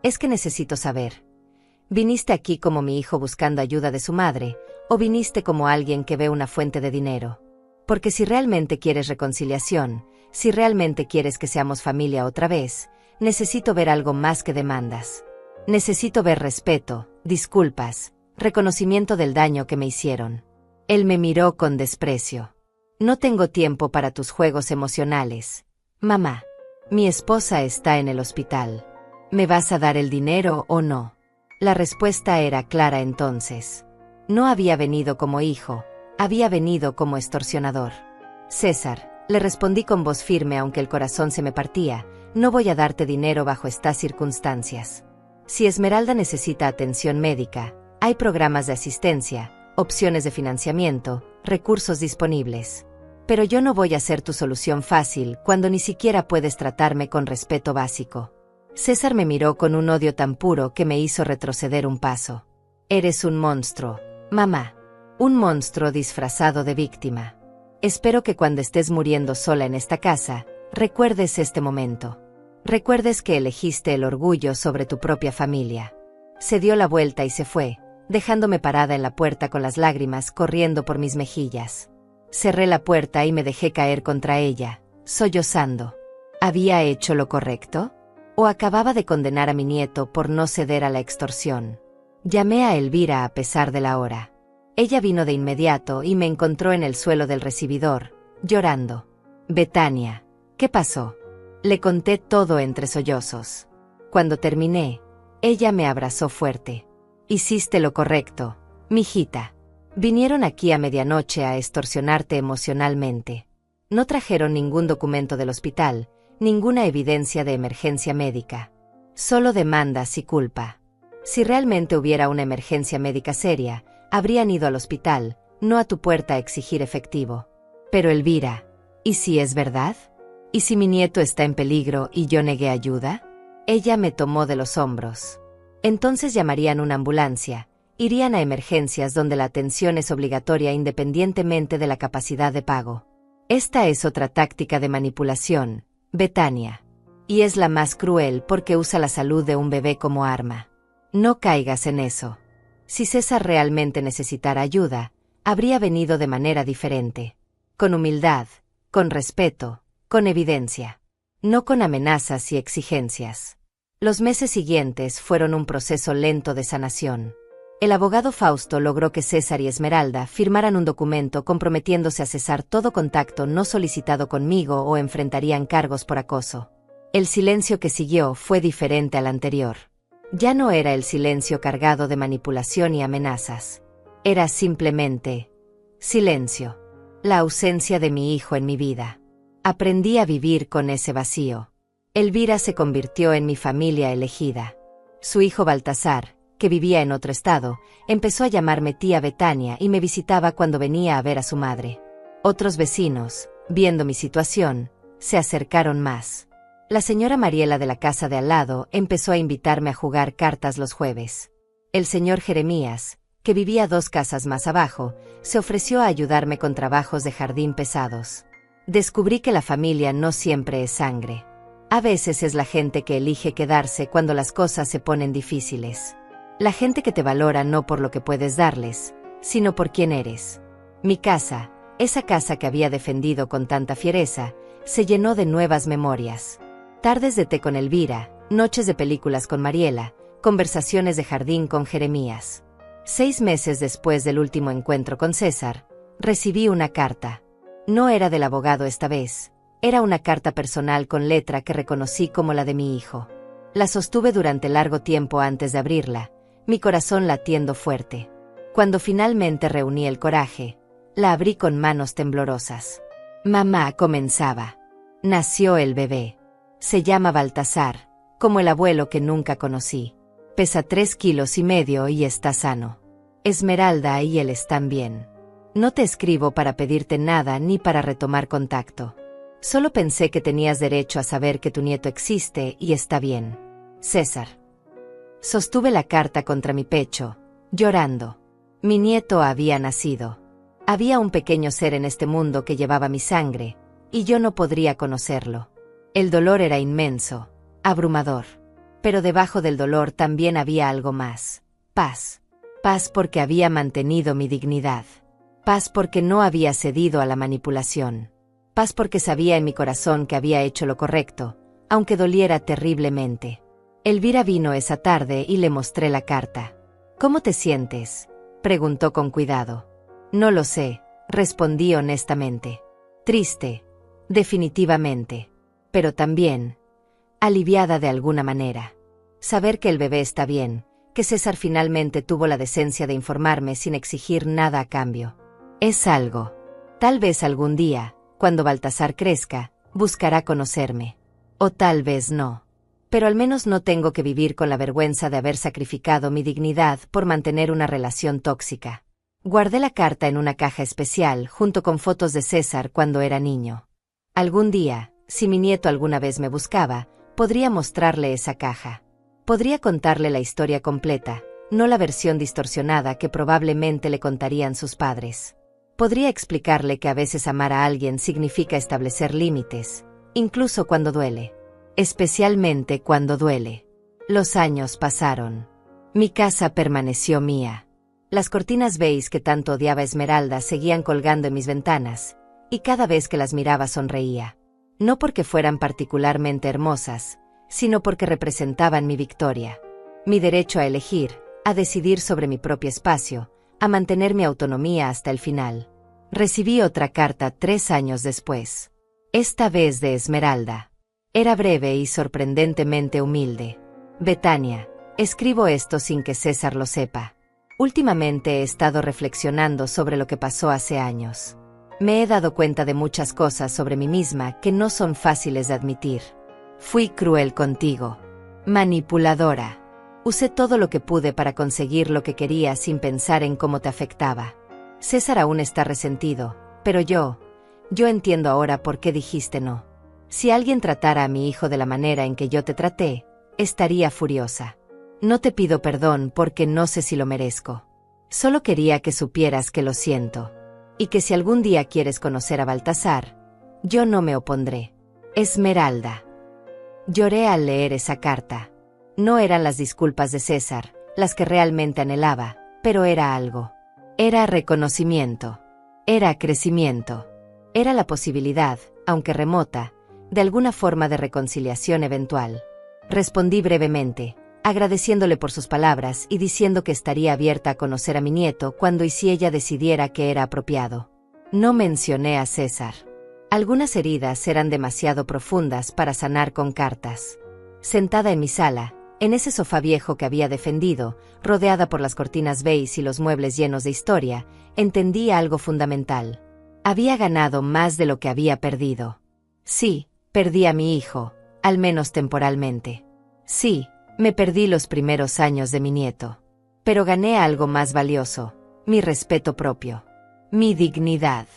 Es que necesito saber. ¿Viniste aquí como mi hijo buscando ayuda de su madre, o viniste como alguien que ve una fuente de dinero? Porque si realmente quieres reconciliación, si realmente quieres que seamos familia otra vez, necesito ver algo más que demandas. Necesito ver respeto, disculpas, reconocimiento del daño que me hicieron». Él me miró con desprecio. «No tengo tiempo para tus juegos emocionales. Mamá, mi esposa está en el hospital. ¿Me vas a dar el dinero o no?» La respuesta era clara entonces. No había venido como hijo, había venido como extorsionador. «César», le respondí con voz firme aunque el corazón se me partía, «no voy a darte dinero bajo estas circunstancias. Si Esmeralda necesita atención médica, hay programas de asistencia, opciones de financiamiento, recursos disponibles. Pero yo no voy a ser tu solución fácil cuando ni siquiera puedes tratarme con respeto básico. César me miró con un odio tan puro que me hizo retroceder un paso. Eres un monstruo, mamá. Un monstruo disfrazado de víctima. Espero que cuando estés muriendo sola en esta casa, recuerdes este momento. Recuerdes que elegiste el orgullo sobre tu propia familia. Se dio la vuelta y se fue, dejándome parada en la puerta con las lágrimas corriendo por mis mejillas. Cerré la puerta y me dejé caer contra ella, sollozando. ¿Había hecho lo correcto? ¿O acababa de condenar a mi nieto por no ceder a la extorsión? Llamé a Elvira a pesar de la hora. Ella vino de inmediato y me encontró en el suelo del recibidor, llorando. Betania, ¿qué pasó? Le conté todo entre sollozos. Cuando terminé, ella me abrazó fuerte. Hiciste lo correcto, mijita. Vinieron aquí a medianoche a extorsionarte emocionalmente. No trajeron ningún documento del hospital, ninguna evidencia de emergencia médica. Solo demandas y culpa. Si realmente hubiera una emergencia médica seria, habrían ido al hospital, no a tu puerta a exigir efectivo. Pero Elvira, ¿y si es verdad? ¿Y si mi nieto está en peligro y yo negué ayuda? Ella me tomó de los hombros. Entonces llamarían una ambulancia, irían a emergencias donde la atención es obligatoria independientemente de la capacidad de pago. Esta es otra táctica de manipulación, Betania. Y es la más cruel porque usa la salud de un bebé como arma. No caigas en eso. Si César realmente necesitara ayuda, habría venido de manera diferente. Con humildad, con respeto, con evidencia. No con amenazas y exigencias. Los meses siguientes fueron un proceso lento de sanación. El abogado Fausto logró que César y Esmeralda firmaran un documento comprometiéndose a cesar todo contacto no solicitado conmigo o enfrentarían cargos por acoso. El silencio que siguió fue diferente al anterior. Ya no era el silencio cargado de manipulación y amenazas. Era simplemente silencio. La ausencia de mi hijo en mi vida. Aprendí a vivir con ese vacío. Elvira se convirtió en mi familia elegida. Su hijo Baltasar, que vivía en otro estado, empezó a llamarme tía Betania y me visitaba cuando venía a ver a su madre. Otros vecinos, viendo mi situación, se acercaron más. La señora Mariela de la casa de al lado empezó a invitarme a jugar cartas los jueves. El señor Jeremías, que vivía 2 casas más abajo, se ofreció a ayudarme con trabajos de jardín pesados. Descubrí que la familia no siempre es sangre. A veces es la gente que elige quedarse cuando las cosas se ponen difíciles. La gente que te valora no por lo que puedes darles, sino por quién eres. Mi casa, esa casa que había defendido con tanta fiereza, se llenó de nuevas memorias. Tardes de té con Elvira, noches de películas con Mariela, conversaciones de jardín con Jeremías. 6 meses después del último encuentro con César, recibí una carta. No era del abogado esta vez, era una carta personal con letra que reconocí como la de mi hijo. La sostuve durante largo tiempo antes de abrirla, mi corazón latiendo fuerte. Cuando finalmente reuní el coraje, la abrí con manos temblorosas. Mamá, comenzaba. Nació el bebé. Se llama Baltasar, como el abuelo que nunca conocí. Pesa 3,5 kilos y está sano. Esmeralda y él están bien. No te escribo para pedirte nada ni para retomar contacto. Solo pensé que tenías derecho a saber que tu nieto existe y está bien. César. Sostuve la carta contra mi pecho, llorando. Mi nieto había nacido. Había un pequeño ser en este mundo que llevaba mi sangre, y yo no podría conocerlo. El dolor era inmenso, abrumador. Pero debajo del dolor también había algo más. Paz. Paz porque había mantenido mi dignidad. Paz porque no había cedido a la manipulación. Paz porque sabía en mi corazón que había hecho lo correcto, aunque doliera terriblemente. Elvira vino esa tarde y le mostré la carta. ¿Cómo te sientes?, preguntó con cuidado. No lo sé, respondí honestamente. Triste, definitivamente. Pero también aliviada de alguna manera. Saber que el bebé está bien, que César finalmente tuvo la decencia de informarme sin exigir nada a cambio. Es algo. Tal vez algún día, cuando Baltasar crezca, buscará conocerme. O tal vez no. Pero al menos no tengo que vivir con la vergüenza de haber sacrificado mi dignidad por mantener una relación tóxica. Guardé la carta en una caja especial junto con fotos de César cuando era niño. Algún día, si mi nieto alguna vez me buscaba, podría mostrarle esa caja. Podría contarle la historia completa, no la versión distorsionada que probablemente le contarían sus padres. Podría explicarle que a veces amar a alguien significa establecer límites, incluso cuando duele. Especialmente cuando duele. Los años pasaron. Mi casa permaneció mía. Las cortinas beige que tanto odiaba Esmeralda seguían colgando en mis ventanas, y cada vez que las miraba sonreía. No porque fueran particularmente hermosas, sino porque representaban mi victoria. Mi derecho a elegir, a decidir sobre mi propio espacio, a mantener mi autonomía hasta el final. Recibí otra carta 3 años después. Esta vez de Esmeralda. Era breve y sorprendentemente humilde. Betania, escribo esto sin que César lo sepa. Últimamente he estado reflexionando sobre lo que pasó hace años. Me he dado cuenta de muchas cosas sobre mí misma que no son fáciles de admitir. Fui cruel contigo. Manipuladora. Usé todo lo que pude para conseguir lo que quería sin pensar en cómo te afectaba. César aún está resentido, pero yo entiendo ahora por qué dijiste no. Si alguien tratara a mi hijo de la manera en que yo te traté, estaría furiosa. No te pido perdón porque no sé si lo merezco. Solo quería que supieras que lo siento. Y que si algún día quieres conocer a Baltasar, yo no me opondré. Esmeralda. Lloré al leer esa carta. No eran las disculpas de César, las que realmente anhelaba, pero era algo. Era reconocimiento. Era crecimiento. Era la posibilidad, aunque remota, de alguna forma de reconciliación eventual. Respondí brevemente, agradeciéndole por sus palabras y diciendo que estaría abierta a conocer a mi nieto cuando y si ella decidiera que era apropiado. No mencioné a César. Algunas heridas eran demasiado profundas para sanar con cartas. Sentada en mi sala, en ese sofá viejo que había defendido, rodeada por las cortinas beige y los muebles llenos de historia, entendí algo fundamental. Había ganado más de lo que había perdido. Sí, perdí a mi hijo, al menos temporalmente. Sí, me perdí los primeros años de mi nieto. Pero gané algo más valioso, mi respeto propio. Mi dignidad.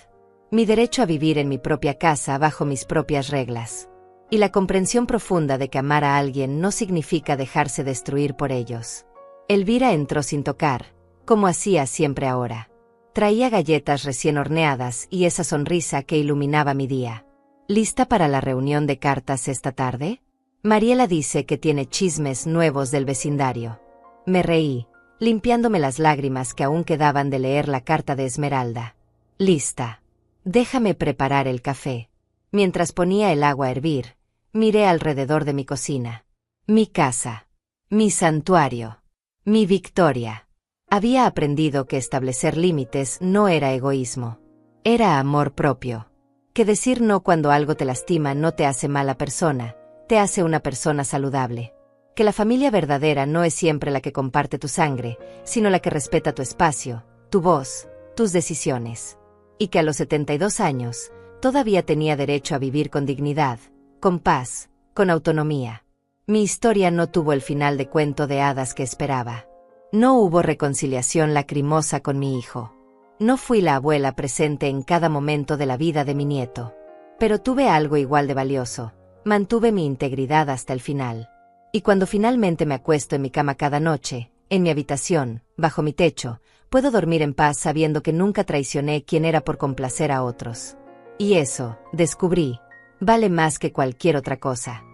Mi derecho a vivir en mi propia casa bajo mis propias reglas. Y la comprensión profunda de que amar a alguien no significa dejarse destruir por ellos. Elvira entró sin tocar, como hacía siempre ahora. Traía galletas recién horneadas y esa sonrisa que iluminaba mi día. ¿Lista para la reunión de cartas esta tarde? Mariela dice que tiene chismes nuevos del vecindario. Me reí, limpiándome las lágrimas que aún quedaban de leer la carta de Esmeralda. Lista. Déjame preparar el café. Mientras ponía el agua a hervir, miré alrededor de mi cocina. Mi casa. Mi santuario. Mi victoria. Había aprendido que establecer límites no era egoísmo. Era amor propio. Que decir no cuando algo te lastima no te hace mala persona, te hace una persona saludable. Que la familia verdadera no es siempre la que comparte tu sangre, sino la que respeta tu espacio, tu voz, tus decisiones. Y que a los 72 años, todavía tenía derecho a vivir con dignidad, con paz, con autonomía. Mi historia no tuvo el final de cuento de hadas que esperaba. No hubo reconciliación lacrimosa con mi hijo. No fui la abuela presente en cada momento de la vida de mi nieto. Pero tuve algo igual de valioso. Mantuve mi integridad hasta el final. Y cuando finalmente me acuesto en mi cama cada noche, en mi habitación, bajo mi techo, puedo dormir en paz sabiendo que nunca traicioné quien era por complacer a otros. Y eso, descubrí, vale más que cualquier otra cosa.